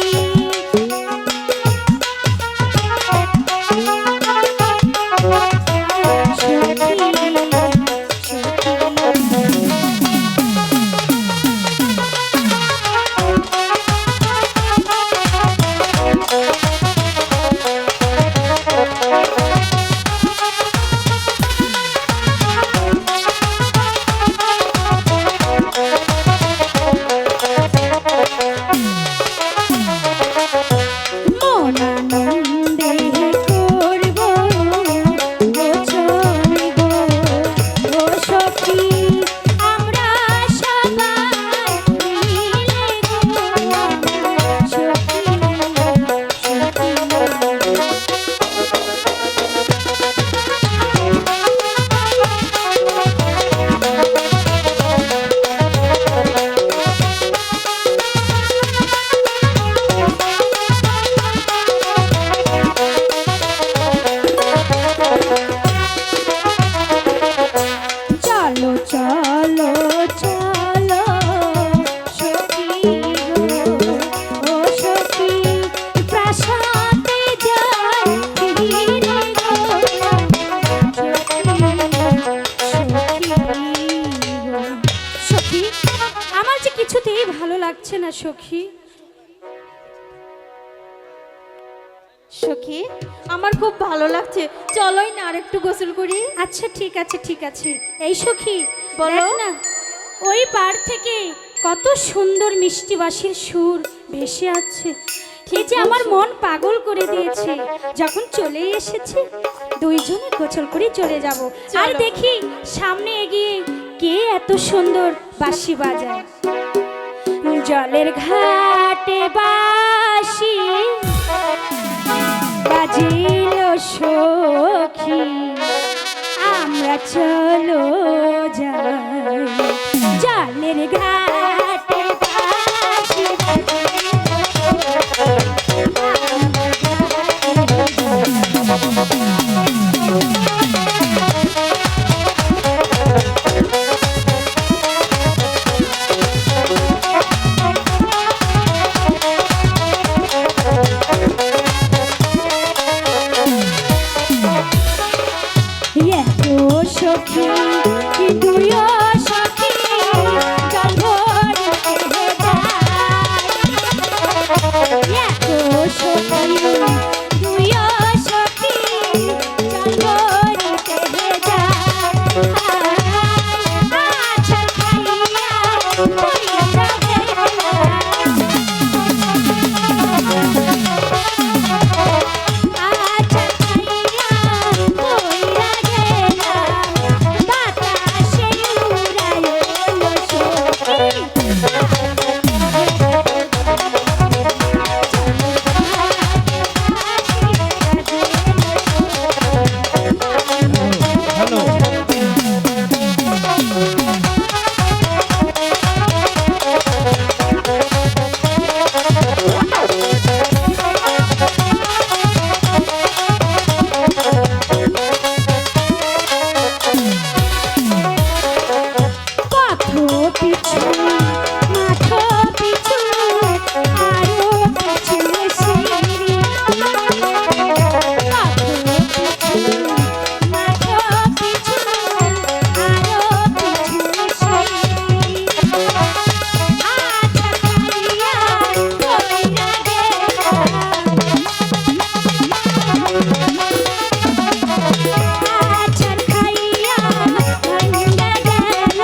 [SPEAKER 7] না সখী।
[SPEAKER 9] সখী আমার খুব ভালো লাগছে, চলোই না আর একটু গোসল করি।
[SPEAKER 7] আচ্ছা ঠিক আছে ঠিক আছে। এই সখী
[SPEAKER 9] বলো।
[SPEAKER 7] দেখ না, ওই পার থেকে কত সুন্দর মিষ্টি বাঁশির সুর ভেসে আছে। এই যে আমার মন পাগল করে দিয়েছে। যখন চলে এসেছে দুইজনে গোসল করে চলে যাব। আর
[SPEAKER 9] চলো।
[SPEAKER 7] দেখি সামনে এগিয়ে কে এত সুন্দর বাঁশি বাজায়। জলের ঘাটে বাঁশি বাজিল সখী, আমরা চলো যাই। জলের ঘাটে বাঁশি সখী দুইও সখী জল ভরিতে যায়। সখী দুইও সখী জল ভরিতে যায়। আচ্ছা খাইয়া পইরা গেলাম। আচ্ছা খাইয়া পইরা গেলাম, বাতাসে উড়াইল সখী। পথ পিছু মাঠ পিছু আরো পিছু সিঁড়ি। পথ পিছু মাঠ পিছু আরো পিছু সিঁড়ি। আচ্ছা খাইয়া পইরা গেলাম। আচ্ছা খাইয়া ভাঙ্গা গেল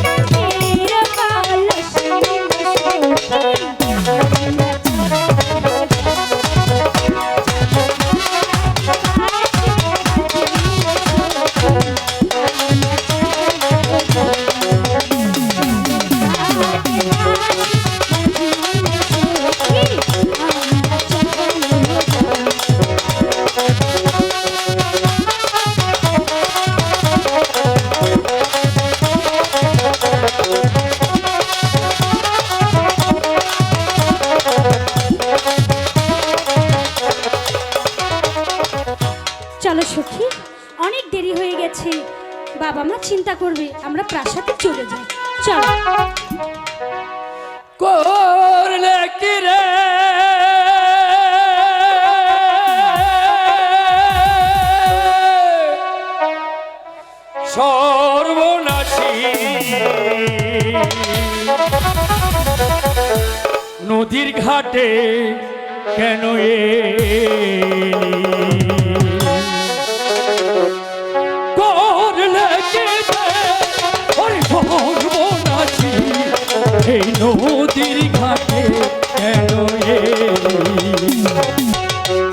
[SPEAKER 7] কাঠের কলসি চলো সখী, অনেক দেরি হয়ে গেছে। বাবা মা চিন্তা করবে, আমরা প্রাসাদে চলে যাই। চলো।
[SPEAKER 6] করলে কি রে সর্বনাশী, নদীর ঘাটে কেন করলে কি রে ওরে সর্বনাশী, এই নদীর ঘাটে কেন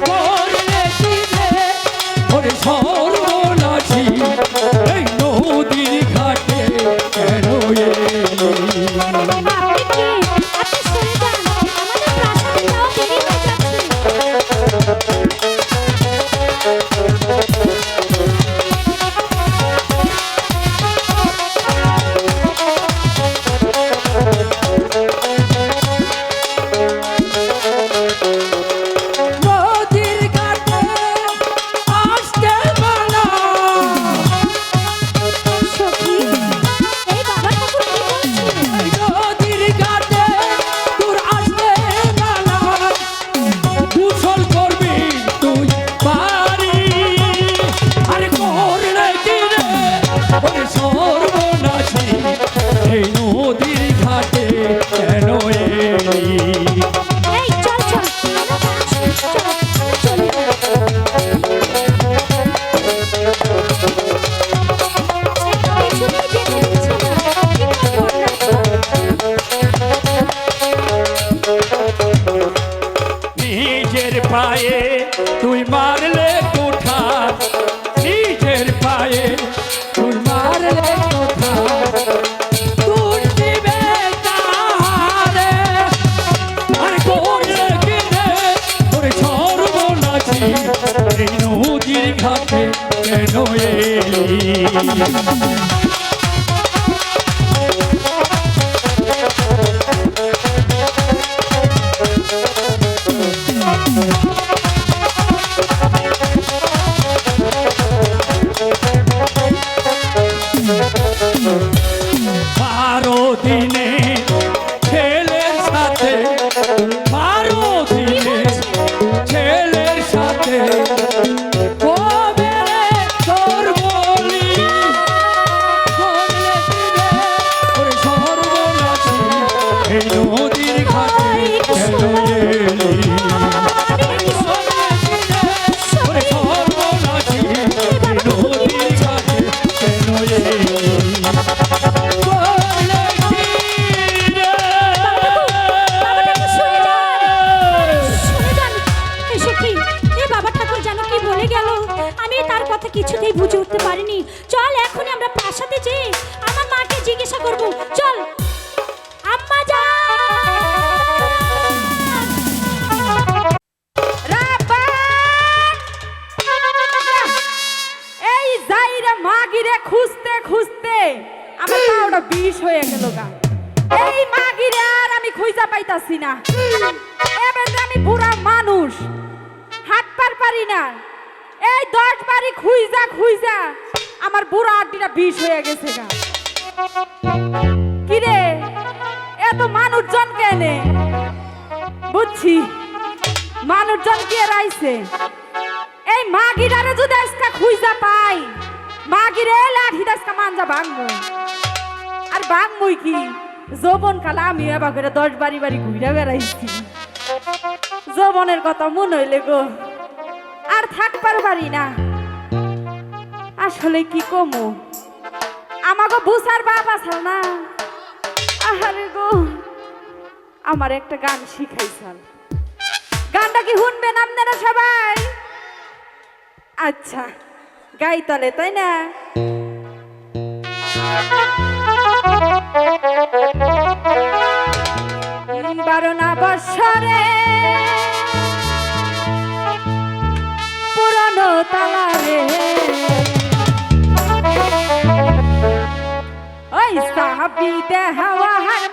[SPEAKER 6] করলে কি রে ওরে সর্বনাশী, এই নদীর ঘাটে কেন
[SPEAKER 7] আপনি কি? আপনি সরে যান, আমাদের প্রাসাদে যাওয়া দেরি হয়ে যাচ্ছে।
[SPEAKER 6] সাথে কেন এলি বারো দিনে ছেলের সাথে 12 দিনে ছেলের সাথে কবে রে তোর বলি করলে দিনে ওরে সর্বনাশী এই নদীর ঘাটে কেন এলি ওরে সর্বনাশী এই নদীর ঘাটে কেন এলি
[SPEAKER 9] আমি তার কথা কিছুতেই বুঝে উঠতে পারিনি। চল এখনই আমরা প্রাসাদে যে আমার মাকে জিজ্ঞাসা করব। চল আম্মা যা
[SPEAKER 8] এই যাইরে মাগিরে খুঁজতে খুঁজতে আমার পাউডা বিষ হয়ে গেল গা। এই মাগিরে আর আমি খুঁজা পাইতাছি না। এবার আমি বুড়া মানুষ, হাত পারি না। এই 10 বাড়ি খুঁজা খুঁজা আমার বুড়া আড্ডিটা বিষ হয়ে গেছে গা। কিরে এত মানুষজন কেনে? বুঝছি মানুষজন কে রাইছে। এই মাগিরারে যদি আজকে খুঁজা পাই, মাগিরে লাঠি দাসকা মানজা ভাঙবো। আর ভাঙবই কি, যৌবন কালে আমি এবার করে 10 বাড়ি বাড়ি ঘুরে বেড়াইছি। যৌবনের কথা মনে হইলে গো আর থাকবার পারি না। আসলে কি কমো, আমাকে বুসার বাপ আসাল না। আহারে গো, আমার একটা গান শিখাইছাল। গানটা কি শুনবেন আপনারা সবাই? আচ্ছা গাইতালে, তাই না? বারোনা বৎসরে পুরনো তালারে ওই সাহাবি দেহাওয়া হার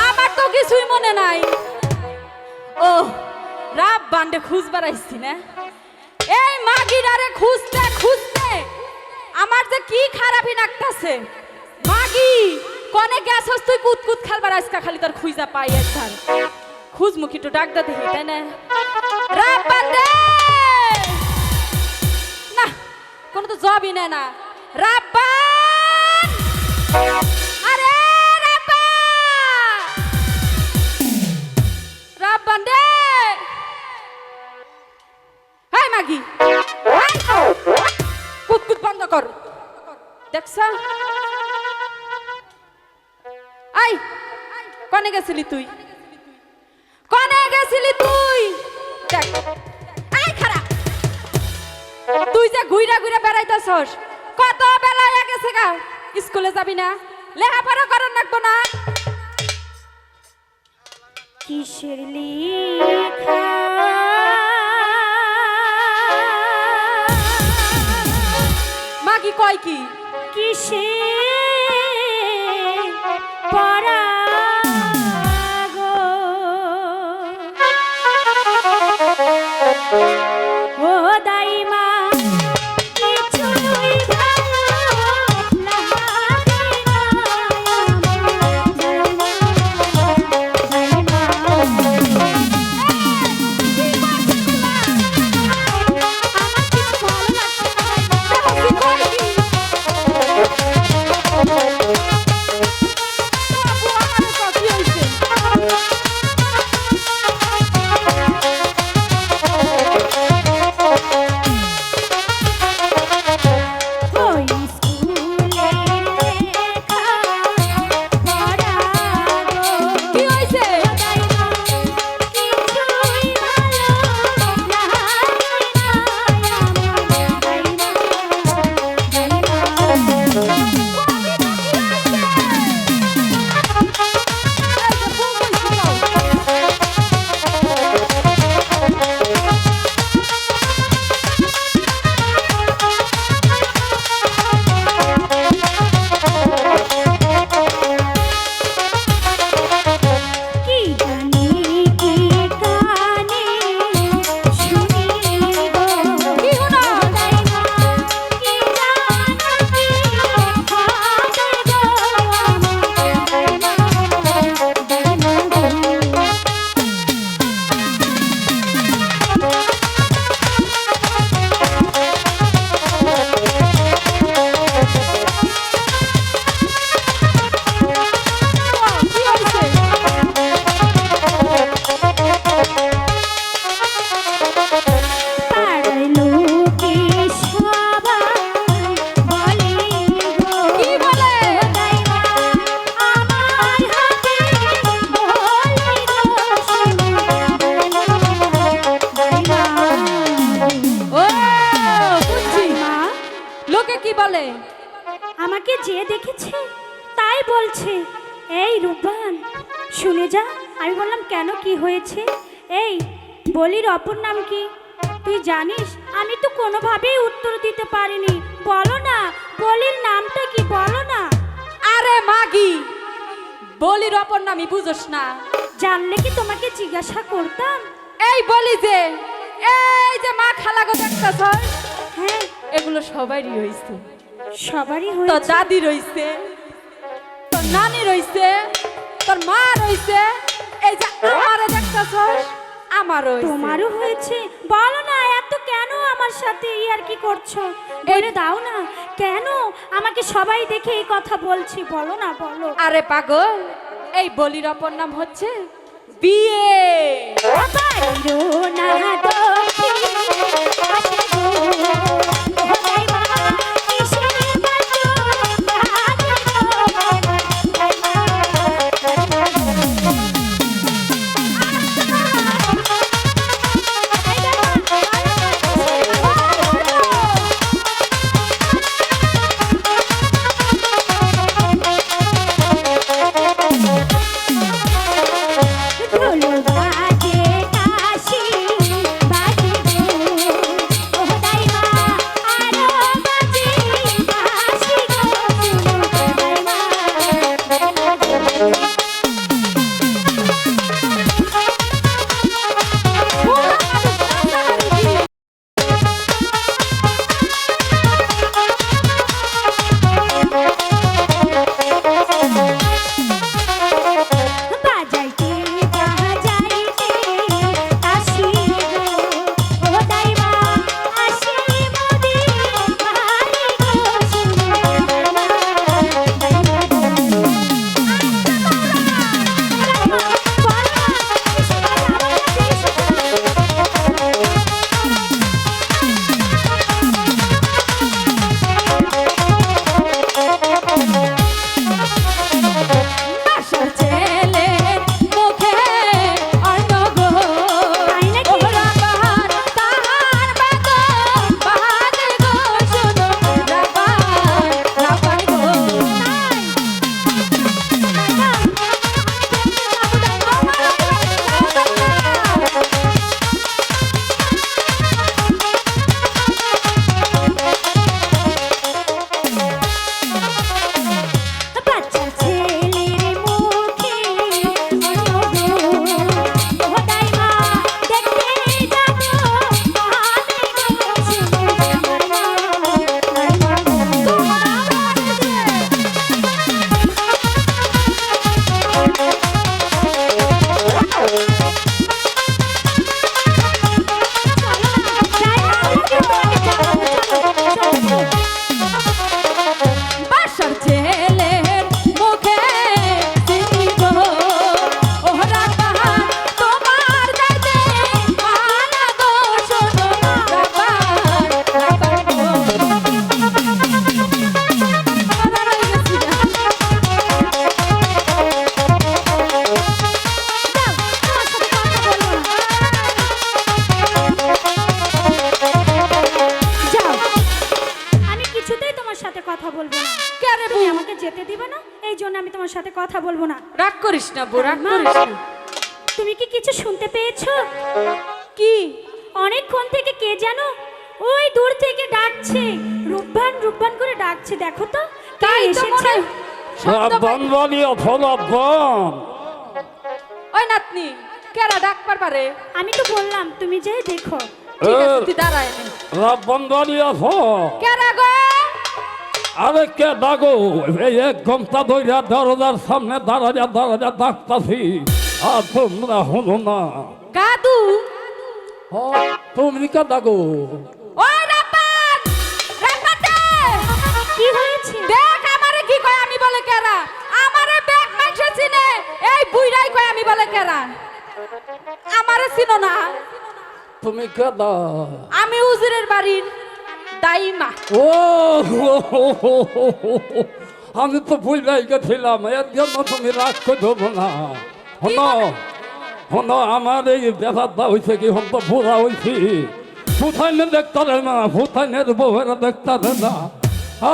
[SPEAKER 7] আমার তো কিছুই মনে নাই। ও রাব বান্ডে খুঁজবার আইছি না, এই মাগিটারে খুঁজতে খুঁজতে আমার যে কি খারাপই লাগতাছে। মাগি কনে গেছস তুই? কুতকুত খেলবার আজকা খালি তোর খুঁজা পাই একবার। খুঁজ মুখি একটু ডাক দা দেখি, তাই না? রাব বান্ডে না, কোনো তো জবই নেয় না। রাব্বান, আরে রাব্বান, রাব্বান দে। হাই মাগি, কুতকুত বন্ধ কর। দেখছ আই কনে গেছিলি তুই? কনে গেছিলি তুই? দেখ আই খারাপ, তুই যে ঘুইরা ঘুইরা বেড়াইতেছস, কত বেলা হয়ে গেছে গা। স্কুলে যাবি না? লেখাপড়া করার লাগবো না?
[SPEAKER 9] কিসের লেখা
[SPEAKER 7] মাগি কয় কি?
[SPEAKER 9] কিসে পড়া গো ও দাইমা কিছুই ভালো লাগে না আমার কিছু ভালো লাগছে না। আমাকে যে দেখেছে তাই বলছে, এই রূপবান শুনে যা। আমি বললাম কেন, কি হয়েছে? এই বলির অপর নাম কি তুই জানিস? আমি তো কোনোভাবেই উত্তর দিতে পারিনি। বলো না, বলির নামটা কি বলো না।
[SPEAKER 7] আরে মাগি, বলির অপর নামই বুঝোস না?
[SPEAKER 9] জানলে কি তোমাকে জিজ্ঞাসা করতাম?
[SPEAKER 7] এই বলি যে, এই যে মা খালাগো দেখতেছ,
[SPEAKER 9] হ্যাঁ
[SPEAKER 7] এগুলো সবারই হইছে।
[SPEAKER 9] সবারই
[SPEAKER 7] তোর
[SPEAKER 9] হয়েছে।
[SPEAKER 7] দাদি রইছে, তোর নানি রইছে, তোর মা রইছে, এই যে আমারে দেখতেছ, আমারও হইছে।
[SPEAKER 9] তোমারও হয়েছে? বলো না, এত কেন আমার সাথে ইয়ার কি করছো? বলে দাও না, কেন আমাকে সবাই দেখে এই কথা বলছি? বলো না, বলো।
[SPEAKER 7] আরে পাগল, এই বলির অপর নাম হচ্ছে বিয়ে।
[SPEAKER 9] বাইরো না দক্ষিণ আসে গো, ভোলাই মা কিসের বাজো বাজে গো, ভোলাই মা। ঢোল বাজে কাশি বাজে গো, ভোলাই মা তোমার সাথে কথা বলবো না।
[SPEAKER 6] রাগ করিস না বউ, রাগ
[SPEAKER 9] মা,
[SPEAKER 6] করিস না।
[SPEAKER 9] তুমি কি কিছু শুনতে পেয়েছো?
[SPEAKER 6] কি?
[SPEAKER 9] অনেকক্ষণ থেকে কে জানো ওই দূর থেকে ডাকছে, রূপবান রূপবান করে ডাকছে, দেখো তো কে
[SPEAKER 6] তাই তো
[SPEAKER 9] এসেছে।
[SPEAKER 6] মনে হয় শব্দ পাই- ওই নাতনি, কেরা ডাক পারবারে?
[SPEAKER 9] আমি তো বললাম তুমি যে দেখো।
[SPEAKER 6] ঠিক আছে, তুই দাঁড়ায় নে। কেরা গো?
[SPEAKER 2] আরে কে দাগো? এই 1 ঘন্টা ধরে দরজার সামনে দাঁড়াইয়া ডাকতাছি, আর তোমরা হলো না।
[SPEAKER 6] গাদু।
[SPEAKER 2] তুমি কে দাগো?
[SPEAKER 6] ওই রাপান, রাপাতে।
[SPEAKER 9] কি হয়েছে?
[SPEAKER 6] দেখ আমারে কি কয়, আমি বলে কেরা? আমারে ব্যাগ মাইছে চিনে, এই বুইড়াই কয় আমি বলে কেরা? আমারে চিনো না?
[SPEAKER 2] তুমি কে দা?
[SPEAKER 6] আমি উজিরের বাড়ির দাইমা।
[SPEAKER 2] ও আমি তো ভুলাই গেছিলাম, এর জন্য তুমি রাগ করবো না। হনো আমার এই ব্যাপারটা হয়েছে কি, হন তো বুড়া হয়েছি, ফুথাইনে দেখতে না, ফুথাইনের বউয়েরা দেখতে না,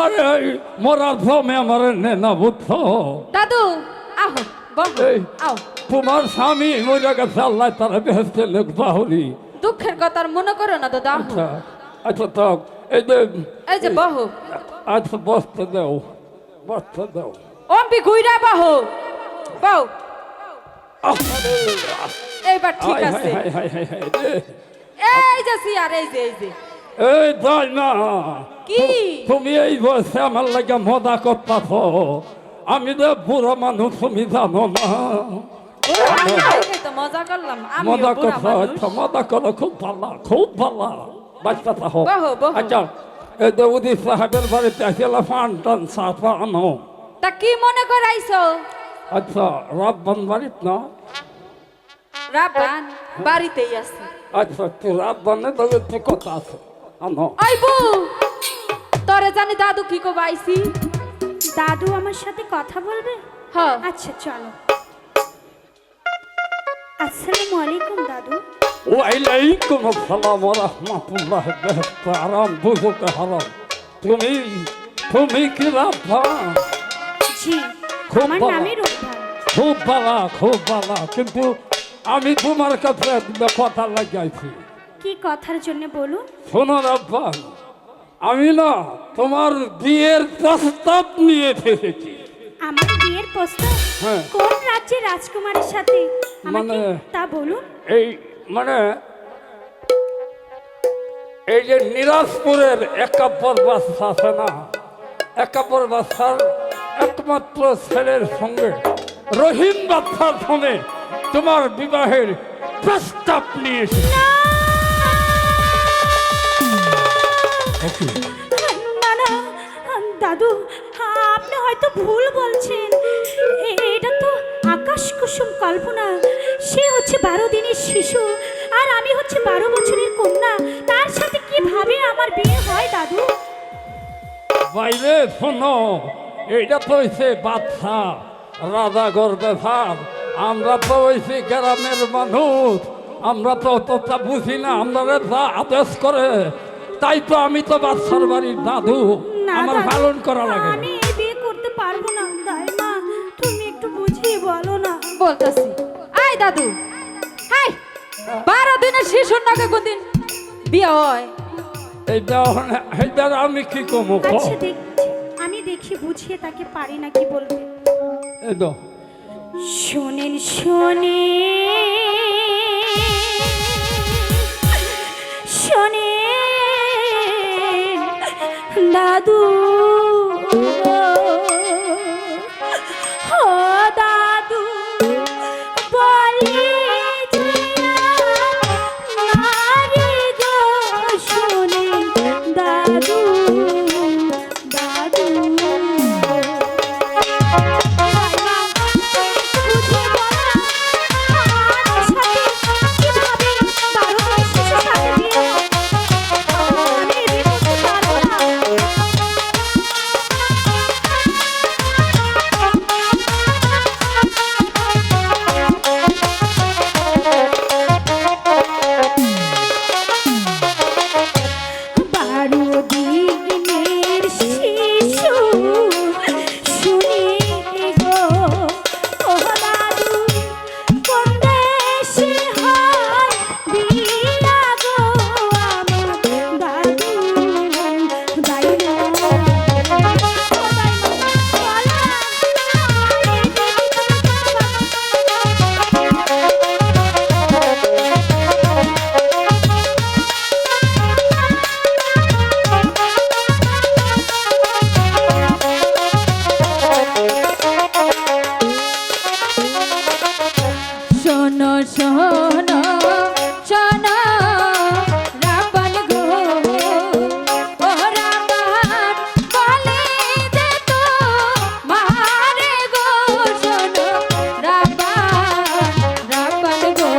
[SPEAKER 2] আরে এই মরার ভ্রমে আমার নে না, বুঝছো?
[SPEAKER 6] দাদু আহো, বহো,
[SPEAKER 2] এই
[SPEAKER 6] আও।
[SPEAKER 2] তোমার স্বামী মরে গেছে, আল্লাহ তারা বেহেস্তে লেখবা হলি।
[SPEAKER 6] দুঃখের কথা আর মনে করো না দাদা। আহো।
[SPEAKER 2] আচ্ছা আচ্ছা, তো এই যে
[SPEAKER 6] এই যে বহো,
[SPEAKER 2] আচ্ছা বসতে দাও, বসতে দাও।
[SPEAKER 6] অম্পি ঘুইরা বহো, বউ। এইবার ঠিক
[SPEAKER 2] হায়,
[SPEAKER 6] আছে।
[SPEAKER 2] হায়, হায়, হায়, হায় রে।
[SPEAKER 6] এই যে সিয়ার, এই যে, এই যে।
[SPEAKER 2] এই যাই না,
[SPEAKER 6] কি?
[SPEAKER 2] তুমি এই বয়সে আমার লাগে মজা করতেছ, আমি যে বুড়ো মানুষ তুমি জানো না।
[SPEAKER 6] এই তো মজা করলাম, আমি
[SPEAKER 2] মজা
[SPEAKER 6] বুড়া
[SPEAKER 2] করছো,
[SPEAKER 6] মানুষ।
[SPEAKER 2] আচ্ছা মজা করো, খুব ভালো, খুব ভালো, বাচ্চা থাকো।
[SPEAKER 6] বহো, বহো।
[SPEAKER 2] আচ্ছা এই যে উদিত সাহেবের বাড়িতে আসলে পান টান চাপা আনো।
[SPEAKER 6] তা কি মনে করে আইছো?
[SPEAKER 2] আচ্ছা রাব্বান বাড়িত না?
[SPEAKER 6] রাবান বাড়িতেই আছে।
[SPEAKER 2] আচ্ছা তুই রাব্বানে তো একটু কথা আছে, আনো।
[SPEAKER 6] ওই বউ, তোরে জানি দাদু কি কো বাইছি?
[SPEAKER 9] দাদু আমার সাথে কথা বলবে?
[SPEAKER 6] হ্যাঁ।
[SPEAKER 9] আচ্ছা চলো। আসসালামু আলাইকুম দাদু।
[SPEAKER 2] ওয়ালাইকুম আসসালাম ওয়া রাহমাতুল্লাহি ওয়া বারাকাতুহু। আরাম বুঝতে হারাম। তুমি কি রাব্বা?
[SPEAKER 9] জি,
[SPEAKER 2] খুব
[SPEAKER 9] আমার
[SPEAKER 2] ভালো।
[SPEAKER 9] নামই রূপবান।
[SPEAKER 2] খুব ভালো, খুব ভালো, কিন্তু আমি তোমার কাছে একটা কথা লাগাইছি।
[SPEAKER 9] কি কথার জন্য বলুন?
[SPEAKER 2] শোনো রাব্বা, আমি না তোমার বিয়ের প্রস্তাব নিয়ে এসেছি।
[SPEAKER 9] আমার বিয়ের প্রস্তাব?
[SPEAKER 2] হ্যাঁ।
[SPEAKER 9] কোন রাজ্যের রাজকুমারের সাথে আমাকে
[SPEAKER 2] মানে-
[SPEAKER 9] তা বলুন।
[SPEAKER 2] এই মানে এই যে নিরাজপুরের একাব্বর বাদশা আছে না, একাব্বর বাদশার একমাত্র ছেলের সঙ্গে রহিম বাদশার সঙ্গে তোমার বিবাহের প্রস্তাব নিয়ে এসেছি।
[SPEAKER 9] না না দাদু, আপনি হয়তো ভুল বলছেন। এটা তো আকাশ কুসুম কল্পনা। সে হচ্ছে 12 দিনের শিশু আর আমি হচ্ছে 12 বছরের কন্যা। তার সাথে কিভাবে আমার বিয়ে হয় দাদু?
[SPEAKER 2] বাইরে শোনো, এইটা তো হয়েছে বাদশা, রাজা গর্বে ভাব, আমরা তো হয়েছি গ্রামের মানুষ, আমরা তো অতটা বুঝি না, আমরা যা আদেশ করে তাই তো। আমি তো বাদশার বাড়ির দাদু,
[SPEAKER 9] না
[SPEAKER 2] আমার
[SPEAKER 9] দাদু,
[SPEAKER 2] পালন করা লাগে।
[SPEAKER 9] আমি এই বিয়ে করতে পারবো না। তাই মা, তুমি একটু বুঝিয়ে বলো না।
[SPEAKER 6] বলতাছি। আই দাদু, হাই 12 দিনের শিশুর নাকি কোনদিন বিয়ে হয়?
[SPEAKER 2] এইটা আমি কি কমো?
[SPEAKER 9] আচ্ছা দেখছি, আমি দেখি বুঝিয়ে তাকে পারি নাকি বলবে।
[SPEAKER 2] এই তো
[SPEAKER 9] শোনেন শোনেন দাদু, ও দাদু বলি যে নারী গো, শোনেন দাদু, দাদু
[SPEAKER 6] শোনো শোনো রাবণ গো ও রাবণ বলে যে তো মারে গো শোনো রাবণ গো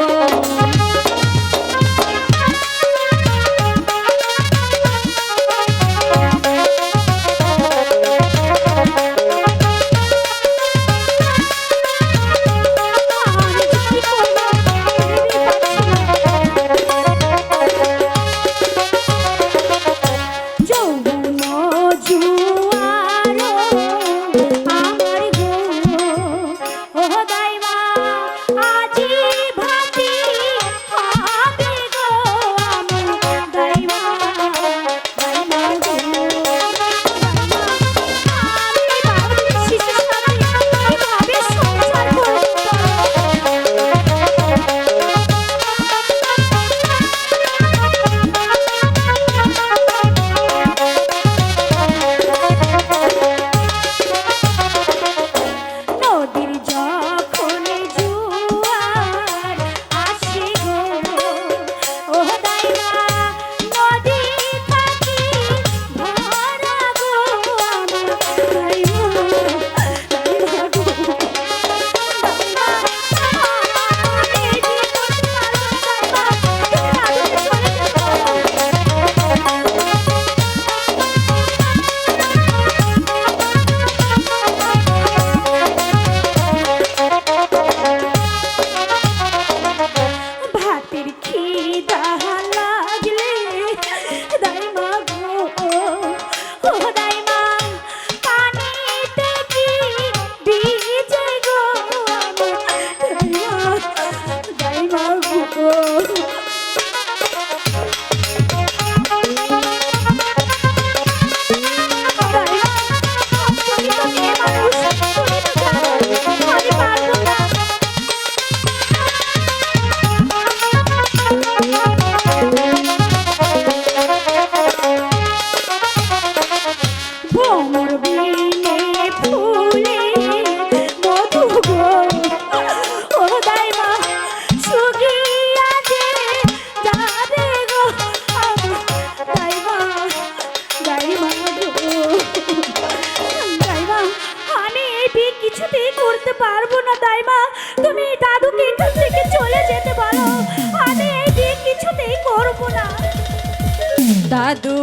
[SPEAKER 6] দাদু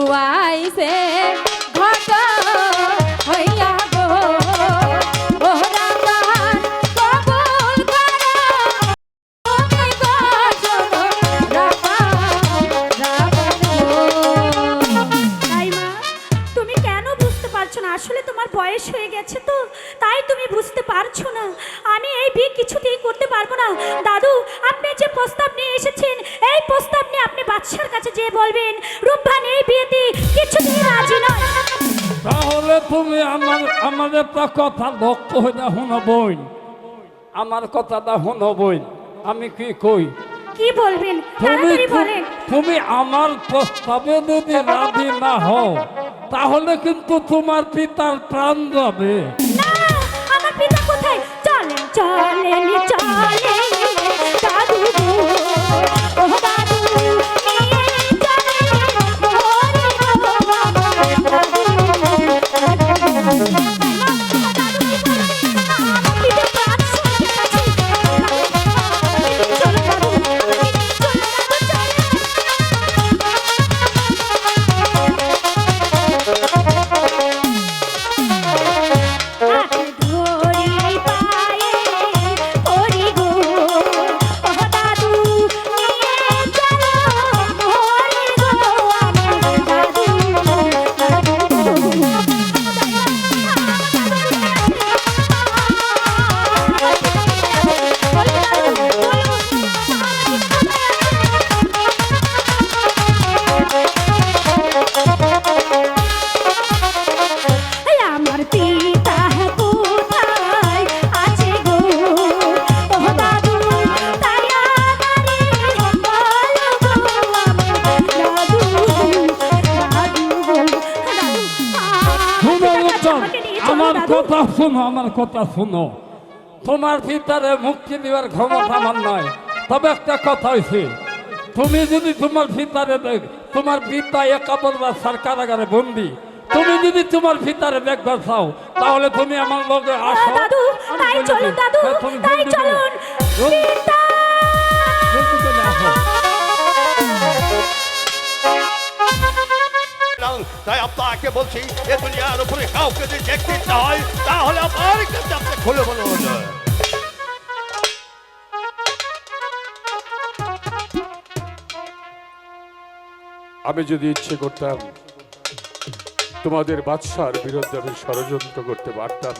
[SPEAKER 6] আইছে ঘট হইয়া গো ও রাবণ কবুল করো ওই গো
[SPEAKER 9] দাইমা তুমি কেন বুঝতে পারছো না? আসলে তোমার বয়স হয়ে গেছে তো, তাই তুমি বুঝতে পারছো না। আমি এই বিয়ে কিছুতেই করতে পারবো না। দাদু, আপনি যে প্রস্তাব নিয়ে এসেছেন, এই প্রস্তাব নিয়ে আপনি বাদশার কাছে যেয়ে বলবেন রূপবান এই বিয়েতে কিছুতেই রাজি নয়।
[SPEAKER 2] তাহলে তুমি আমাদের একটা কথা লক্ষ্য হয়ে শোনো বই, আমার কথাটা শোনো বই, আমি কি কই
[SPEAKER 9] কি বলবেন তাড়াতাড়ি বলেন।
[SPEAKER 2] তুমি আমার প্রস্তাবে যদি রাজি না হও তাহলে কিন্তু তোমার পিতার প্রাণ যাবে।
[SPEAKER 9] না, আমার পিতা কোথায়? চলেন চলেন চলেন দাদু গো, ও দাদু নিয়ে চলেন মোরে গো, দাদু
[SPEAKER 2] আমার কথা শোনো, আমার কথা শোনো। তোমার পিতারে মুক্তি দেওয়ার ক্ষমতা আমার নয়, তবে একটা কথা হয়েছে, তুমি যদি তোমার ভিতরে তোমার পিতা একাবর বাচ্চার কারাগারে বন্দি, তুমি যদি তোমার ভিতরে দেখবার চাও তাহলে তুমি আমার লগে আসো।
[SPEAKER 9] দাদু
[SPEAKER 2] আমি
[SPEAKER 9] তাই
[SPEAKER 2] বলে
[SPEAKER 9] চলুন
[SPEAKER 2] দিই।
[SPEAKER 9] দাদু
[SPEAKER 2] হ্যাঁ, তুমি
[SPEAKER 9] তাই
[SPEAKER 2] জলদি করে।
[SPEAKER 9] চলুন
[SPEAKER 2] জলদি-
[SPEAKER 9] পিতা!
[SPEAKER 2] জলদি করে আসো।
[SPEAKER 5] তাই আপনাকে বলছি এ দুনিয়ার উপরে কাউকে যদি দেখতে চাই তাহলে আমার কাছে আপনি খুলে বলুন।
[SPEAKER 1] আমি যদি ইচ্ছে করতাম তোমাদের বাদশার বিরুদ্ধে আমি ষড়যন্ত্র করতে পারতাম,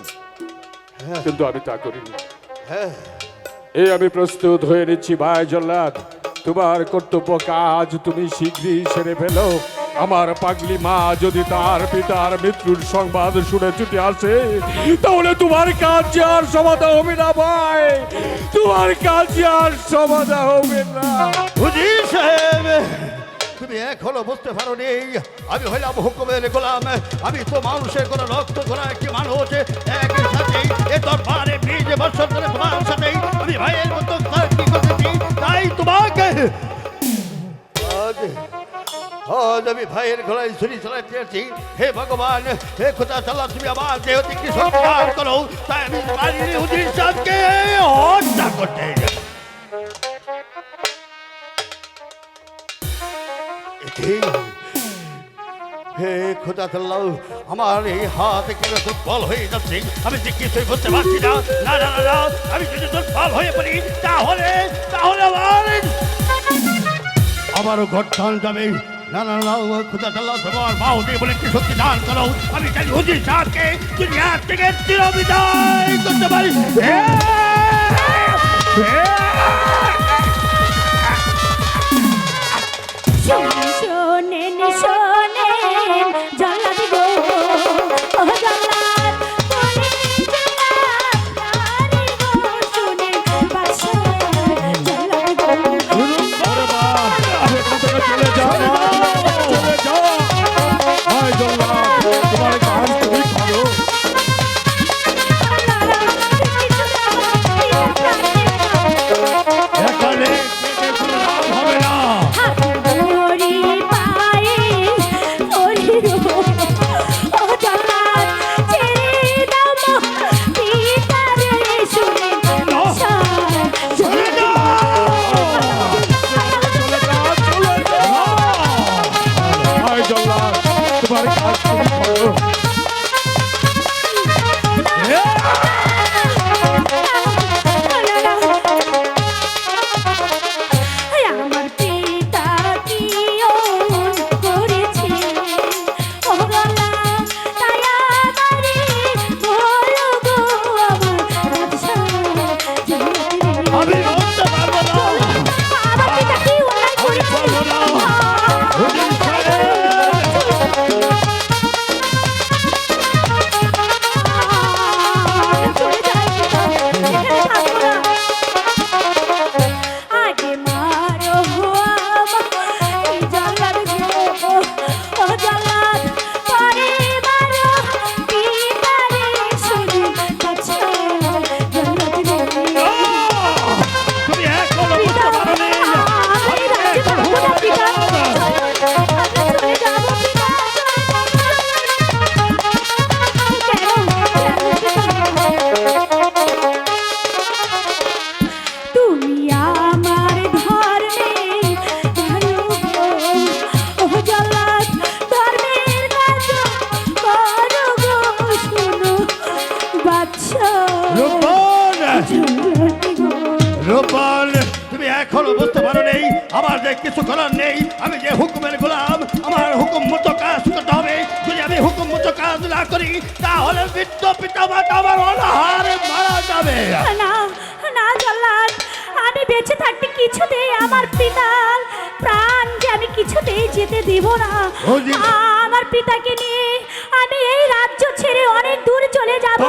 [SPEAKER 1] কিন্তু আমি তা করিনি। এই আমি প্রস্তুত হয়ে নিচ্ছি ভাই জল্লাদ, তোমার কর্তব্য কাজ তুমি শীঘ্রই সেরে ফেলো। আমার পাগলি মা যদি তার পিতার মৃত্যুর সংবাদ শুনে ছুটে আসে তাহলে তোমার কাজ যে আর সমাধা হবে না ভাই, তোমার কাজ যে আর সমাধা হবে না।
[SPEAKER 5] হুজুর সাহেব, তুমি এখনো বুঝতে পারো নি আমি হইলাম হুকুমের গোলাম। আমি তো মানুষের কোনো রক্ত ঘোরা একটি মানুষ, একই সাথে এ দরবারে 20 বছর ধরে তোমার সাথেই আমি ভাইয়ের মতো কি করতেছি। তাই তোমাকে আজ আমি ভাইয়ের গলায় ছুরি চালাতে আছি। হে ভগবান, হে খোদা তাআলা, তুমি আমার দেহ থেকে সৎকার করো। তাই আমি বাড়ির হুজুর সাহেবকে হত্যা করতে হে খোদা তাআলা, আমার এই হাত কেন দুর্বল হয়ে যাচ্ছে, আমি যে কিছুই বুঝতে পারছি না। না না না না, আমি যদি দুর্বল হয়ে পড়ি তাহলে আমারও গঠন যাবে। না না না, খোদা তাআলা তোমার বাহু দিয়ে বলে কি শক্তি দান করো, আমি চাই হুজুর সাহেবকে দুনিয়া থেকে চিরবিদায় করতে পারি।
[SPEAKER 9] শোনেন শোনেন জল্লাদ গো, ও জল্লাদ বলি জল্লাদ নারী গো, শোনেন বাদশা জল্লাদ গো।
[SPEAKER 2] আরে বাপ, এখান থেকে চলে যাও, চলে যাও। ভাই জল্লাদ, তোমার কাজ তুমি করো।
[SPEAKER 5] এখানে হবে না।
[SPEAKER 9] ওরি পায়ে ওরি গো, ও জল্লাদ ছেড়ে দাও পিতারে, শোনেন বাদশা
[SPEAKER 2] চলে যাও, চলে যাও। ভাই জল্লাদ, তোমার কাজ তুমি করো।
[SPEAKER 9] আমার পিতা কি করেছে ও গলা, তাই আমারে বলো গো আমার বাদশা জল্লাদ রে।
[SPEAKER 5] আমি বলতে পারবো না।
[SPEAKER 9] আমার পিতা কি অন্যায় করেছে?
[SPEAKER 5] হুজুর সাহেব,
[SPEAKER 9] চলে যাই, এখানে থাকবো না। আগে মারো আমায় জল্লাদ গো, ও জল্লাদ পরে মারো পিতারে, শোনেন বাদশা জল্লাদ রে।
[SPEAKER 5] তুমি এখনো বুঝতে পারোনি।
[SPEAKER 9] আমি রাজ্যে থাকবো না পিতা, আমি চলে যাবো পিতা, তুমি আমার ধর্মে ধরো গো, ও জল্লাদ ধর্মের কাজ করো গো, শুনো বাদশা
[SPEAKER 5] রূপন,
[SPEAKER 9] জল্লাদ গো।
[SPEAKER 5] রূপন, তুমি এখনো বুঝতে পারো নেই আমার যে কিছু করার নেই। আমি যে হুকুমের গোলাম, আমার হুকুম মতো কাজ করতে হবে। যদি আমি হুকুম মতো কাজ না করি তাহলে মৃত্য পিতা মাতা আমার অনাহারে মারা যাবে।
[SPEAKER 9] না না জল্লাদ, আমি বেঁচে থাকতে কিছুতেই আমার পিতার প্রাণ যে আমি কিছুতেই যেতে দেব না।
[SPEAKER 5] হুজুর।
[SPEAKER 9] আমার পিতাকে নিয়ে আমি এই রাজ্য ছেড়ে অনেক দূর চলে যাব।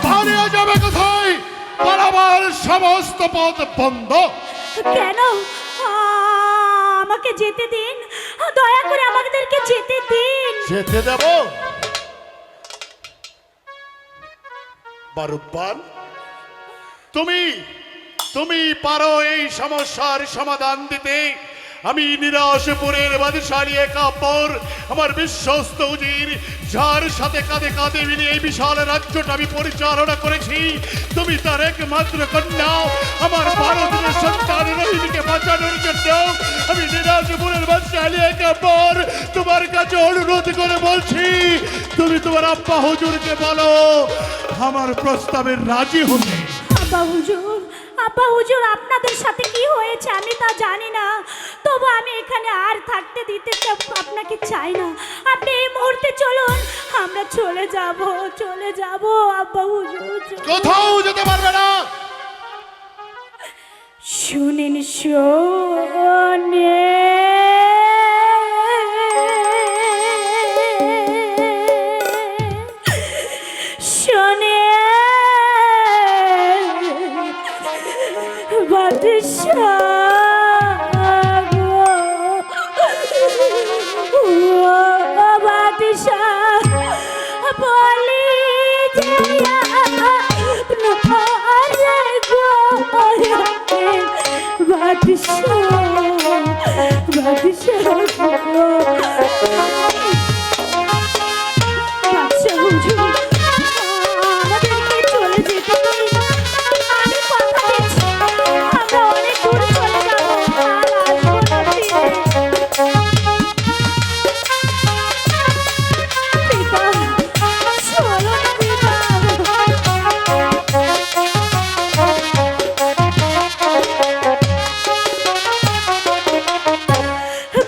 [SPEAKER 1] পালিয়ে যাবে কোথায়? পালাবার সমস্ত পথ বন্ধ।
[SPEAKER 9] কেন? আমাকে যেতে দিন, দয়া করে আমাদেরকে যেতে দিন।
[SPEAKER 1] যেতে দেব? বারুব্বান, তুমি তুমি পারো এই সমস্যার সমাধান দিতে। আমি নিরাশপুরের বাদশালী একাব্বর, আমার বিশ্বস্ত উজির, যার সাথে কাঁধে কাঁধে মিলিয়ে এই বিশাল রাজ্যটা আমি পরিচালনা করেছি। তুমি তার একমাত্র কন্যা, আমার 12 দিনের সন্তান রহিমকে বাঁচানোর জন্য আমি নিরাশপুরের বাদশালী একাব্বর তোমার কাছে অনুরোধ করে বলছি, তুমি তোমার আব্বা হুজুরকে বলো আমার প্রস্তাবে রাজি হতে।
[SPEAKER 9] আব্বা হুজুর, আপনাদের সাথে কি হয়েছে আমি তা জানি না, তবু আমি এখানে আর থাকতে দিতে আপনাকে চাই না। আপনি এই মুহূর্তে চলুন, আমরা চলে যাব আব্বা হুজুর।
[SPEAKER 1] কোথাও যেতে পারবে না।
[SPEAKER 9] শুনেন শোনে শোনে আমাদেরকে চলে যেতে দিন। আমি কথা দিচ্ছি, আমরা অনেক দূর চলে যাবো, আর আসবো না ফিরে। পিতা, চলো না পিতা।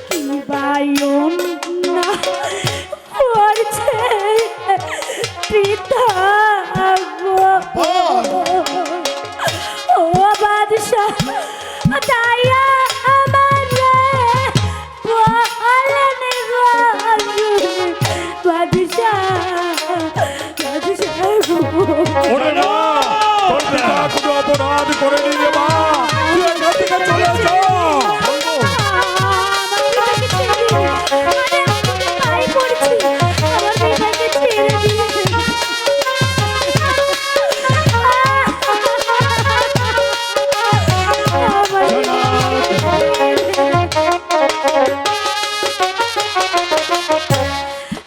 [SPEAKER 9] কি বায়ন না করছে পিতা গো। ও বাদশাহ, দায়া আমার বলেন বাদশাহ
[SPEAKER 2] ওরে না, তোর পিতা কোনো অপরাধ করেনি রে মা, তুই এখান থেকে চলে যা।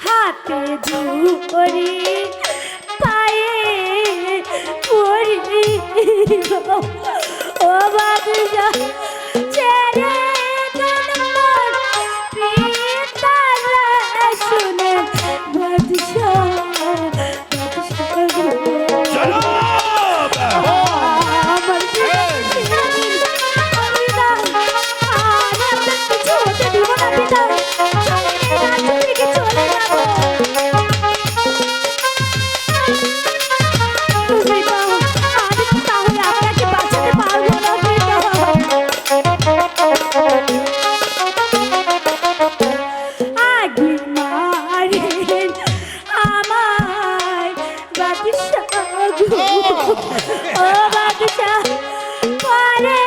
[SPEAKER 9] হাতে ধরি পায়ে পড়ি ও বাদশাহ ছেড়ে দেন পিতারা শুনে বাদশাহ আমার হতে দিব না পিতা, চলে যাবো। আমি তাহলে আপনাকে বাঁচাতে পারবো না পিতা। আগে মারেন আমায় বাদশাহ গো, ও বাদশাহ পরে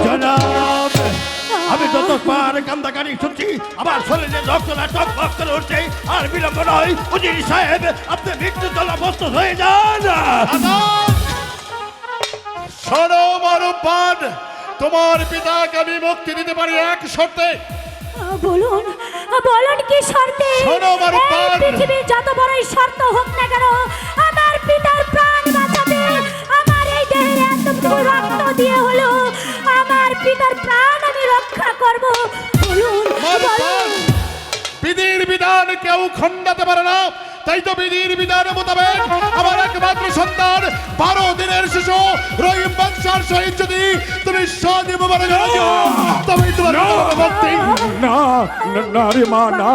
[SPEAKER 5] জনাব, আমি যতবার কান্দাকারি শুনছি আমার শরীরে রক্তটা টক করে উঠছে। আর বিলম্ব নয়, উজির সাহেব, আপনি মৃত্যুর জন্য প্রস্তুত হয়ে যান।
[SPEAKER 1] শোনো মারুপান, তোমার পিতাকে আমি মুক্তি দিতে পারি এক শর্তে।
[SPEAKER 9] বলুন বলুন কি শর্তে?
[SPEAKER 1] শোনো আমার
[SPEAKER 9] এই
[SPEAKER 1] প্রাণ।
[SPEAKER 9] পৃথিবীর যত বড়ই শর্ত হোক না কেন, আমার পিতার প্রাণ বাঁচাতে আমার এই দেহের এতটুকু রক্ত দিয়ে হলো আমার পিতার প্রাণ আমি রক্ষা করব। বলুন
[SPEAKER 1] মারুপান, বিধির বিধান কেউ খণ্ডাতে পারে না। তাই তো বিধির বিধান মোতাবেক আমার একমাত্র সন্তান 12 দিনের শিশু রহিম বংশার সহিত যদি তুমি সজীব মারা যাও, তবে তোমার মুক্তি।
[SPEAKER 2] না না, না রে মা, না,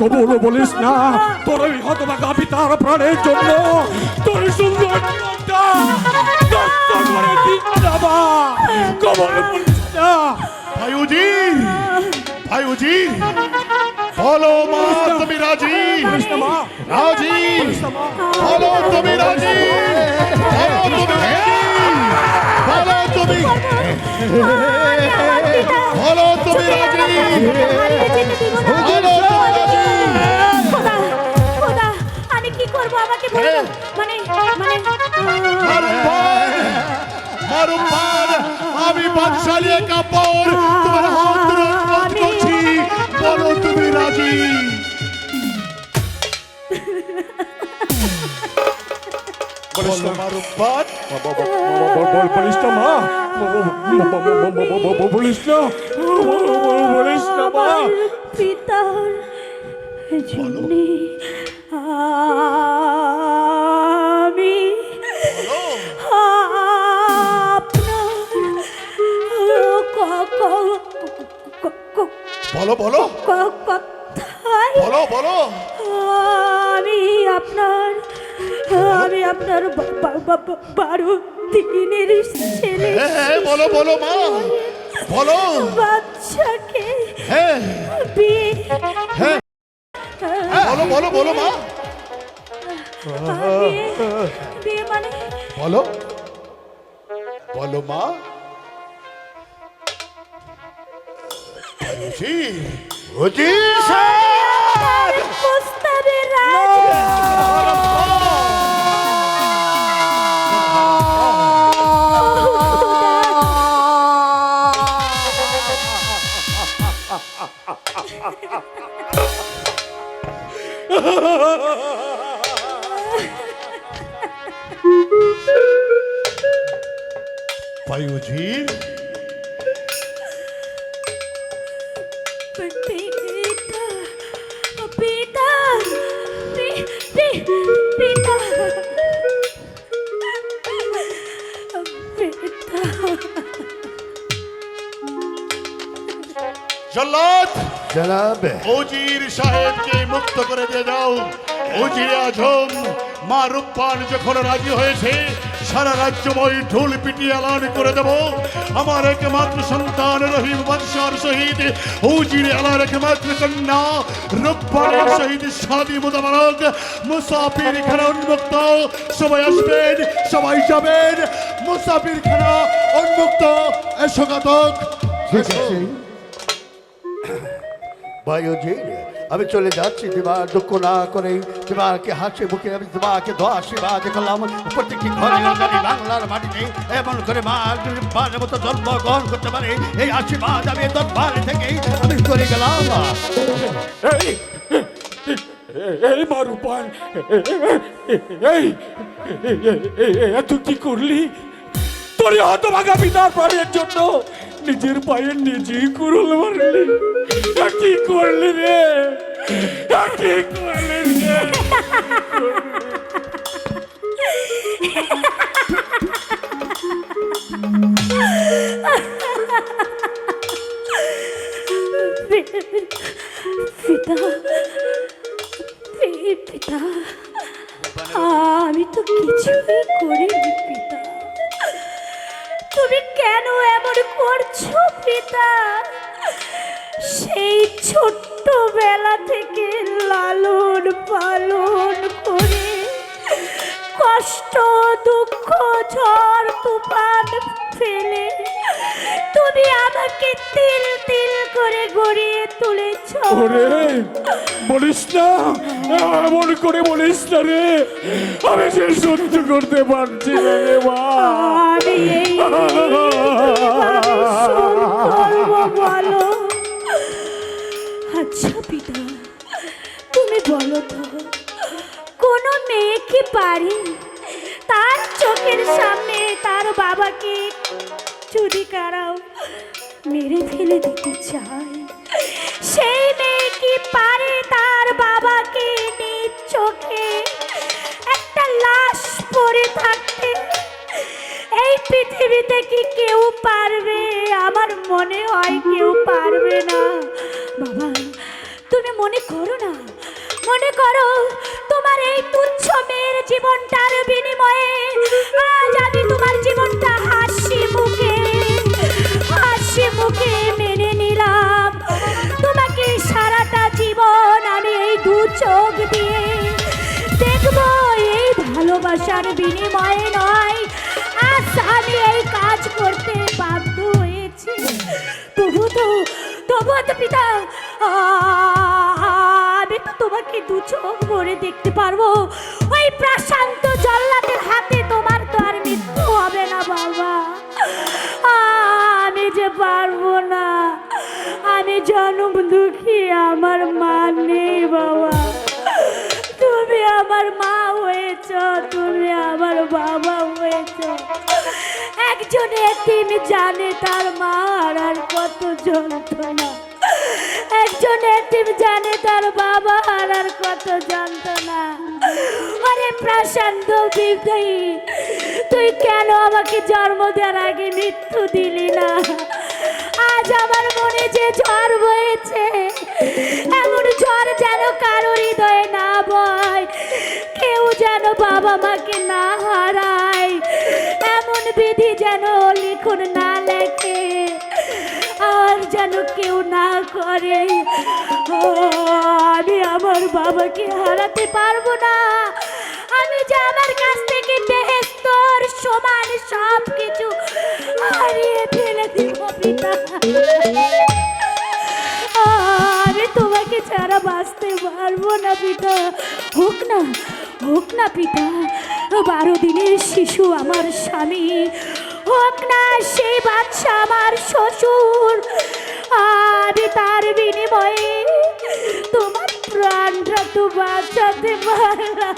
[SPEAKER 2] কবুল বলিস না। তোর ওই হতভাগা পিতার প্রাণের জন্য তোর সুন্দর জীবনটা নষ্ট করে দিন না মা, কবুল বলিস না।
[SPEAKER 1] ভাই উজির, ভাই উজির, বলো মা তুমি রাজি?
[SPEAKER 2] বলিস না মা,
[SPEAKER 1] রাজি?
[SPEAKER 2] বলিস না মা।
[SPEAKER 1] বলো তুমি রাজি? বলো তুমি রাজি? বলো তুমি, বলো তুমি রাজি? বলো তুমি রাজি?
[SPEAKER 9] মানে মানে
[SPEAKER 1] মারুফান, আমি বাদশালী কাপড় তোমার হাত ধরে অনুরোধ করছি, বলো তুমি রাজি? বলো মারুফান।
[SPEAKER 2] বলিস না মা, বলিস না, বলিস না মা।
[SPEAKER 9] পিতার জন্যে আমি
[SPEAKER 1] বলো বলো
[SPEAKER 9] কথায়
[SPEAKER 1] বলো বলো।
[SPEAKER 9] আমি আপনার 12 দিনের ছেলে
[SPEAKER 1] বলো বলো মা, বলো।
[SPEAKER 9] বাচ্চাকে
[SPEAKER 1] হ্যাঁ
[SPEAKER 9] বিয়ে
[SPEAKER 1] হ্যাঁ বলো বলো বলো মা,
[SPEAKER 9] বিয়ে মানে
[SPEAKER 1] বলো বলো মা।
[SPEAKER 5] উজির সাহেব!
[SPEAKER 9] প্রস্তাবে রাজি।
[SPEAKER 1] বায়ুজির
[SPEAKER 9] পিতা পিতা
[SPEAKER 1] জল্লাদ,
[SPEAKER 5] জনাব,
[SPEAKER 1] উজির সাহেবকে মুক্ত করে দিয়ে দাও। উজির আজম মারুফান যখন রাজি হয়েছে, সারা রাজ্যময় ঢোল পিটিয়ে এলান করে দেব আমার একমাত্র সন্তান রহিম বাদশার শহীদ উজির আলার একমাত্র কন্যা রূপবানের শহীদ শাদী মোতাবারক মুসাফির খানা উন্মুক্ত। সবাই আসবেন, সবাই যাবেন, মুসাফির খানা উন্মুক্ত। এসো ঘাতক,
[SPEAKER 4] ঠিক আছে।
[SPEAKER 5] বায়ুজির, আমি চলে যাচ্ছি দিবার দুঃখ না করে, দিবারকে হাসি মুখে আমি দিবাকে দোয়া আশীর্বাদ করলাম। প্রত্যেকটি ঘরে জানি বাংলার মাটিতে এমন করে মা বারের মতো জন্মগ্রহণ করতে পারে, এই আশীর্বাদ আমি দরবার থেকে আমি করে গেলাম।
[SPEAKER 2] এই মারুফান, তুই কি করলি? তোর হতভাগা পিতার প্রাণের জন্য নিজের পায়ে নিজেই কুড়ুল মারলি। কি করলি রে? কি করলি রে?
[SPEAKER 9] পিতা, আমি তো কিছুই করিনি পিতা। তুমি কেন এমন করছো পিতা? সেই ছোট্টবেলা থেকে লালন পালন করে কষ্ট দুঃখ ঝড় তুফান ফেলে তুমি আমাকে তিল তিল করে গড়িয়ে তুলেছ।
[SPEAKER 2] ওরে বলিস না, এমন করে বলিস না রে, আমি সে সহ্য করতে পারছি না রে মা।
[SPEAKER 9] আমি এই করবো বলো? আচ্ছা পিতা, তুমি বলো তো, কোনো মেয়ে কি পারে তার চোখের সামনে তার বাবাকে চুরি কারাও মেরে ফেলে দিতে চায়? সেই মেয়ে কি পারে তার বাবাকে নিজ চোখে একটা লাশ পড়ে থাকতে? এই পৃথিবীতে কি কেউ পারবে? আমার মনে হয় কেউ পারবে না। বাবা, তুমি মনে করো না, মনে করো তোমার এই তুচ্ছ মেয়ের জীবনটার বিনিময়ে আজ আমি তোমার জীবনটা হাসি মুখে মেনে নিলাম। তোমাকে সারাটা জীবন আমি এই দু চোখ দিয়ে দেখবো। এই ভালোবাসার বিনিময়ে নয় আজ আমি এই কাজ করতে বাধ্য হয়েছি। তবু তো পিতা, আমি তো তোমাকে দু চোখ ভরে দেখতে পারবো। ওই প্রাসাদ দুঃখী আমার মা নেই বাবা। তুমি আমার মা হয়েছ, তুমি আমার বাবা হয়েছ। একজন এতিম জানে তার মা আর কত যন্ত্রণা, একজন এতিম জানে তার বাবা আর কত যন্ত্রণা। আরে প্রশান্ত বিদায়ী, তুই কেন আমাকে জন্ম দেওয়ার আগে মৃত্যু দিলি না? আজ আমার মনে যে ঝড় বয়েছে, এমন ঝড় যেন কারো হৃদয়ে না বয়, কেউ যেন বাবা মাকে না হারায়, এমন বিধি যেন লিখন না লেখে, আর যেন কেউ না করে। আমি আমার বাবাকে হারাতে পারবো না। আমি যে আমার কাছ থেকে বেহেস্তর সমান সব কিছু হারিয়ে ফেলে দিব পিতা। আমি তোমাকে ছাড়া বাঁচতে পারবো না পিতা। হোক না পিতা, 12 দিনের শিশু আমার স্বামী, হোক না সেই বাচ্চা আমার শ্বশুর, আমি তার বিনিময়ে তোমার প্রাণটা তো বাঁচাতে পারলাম।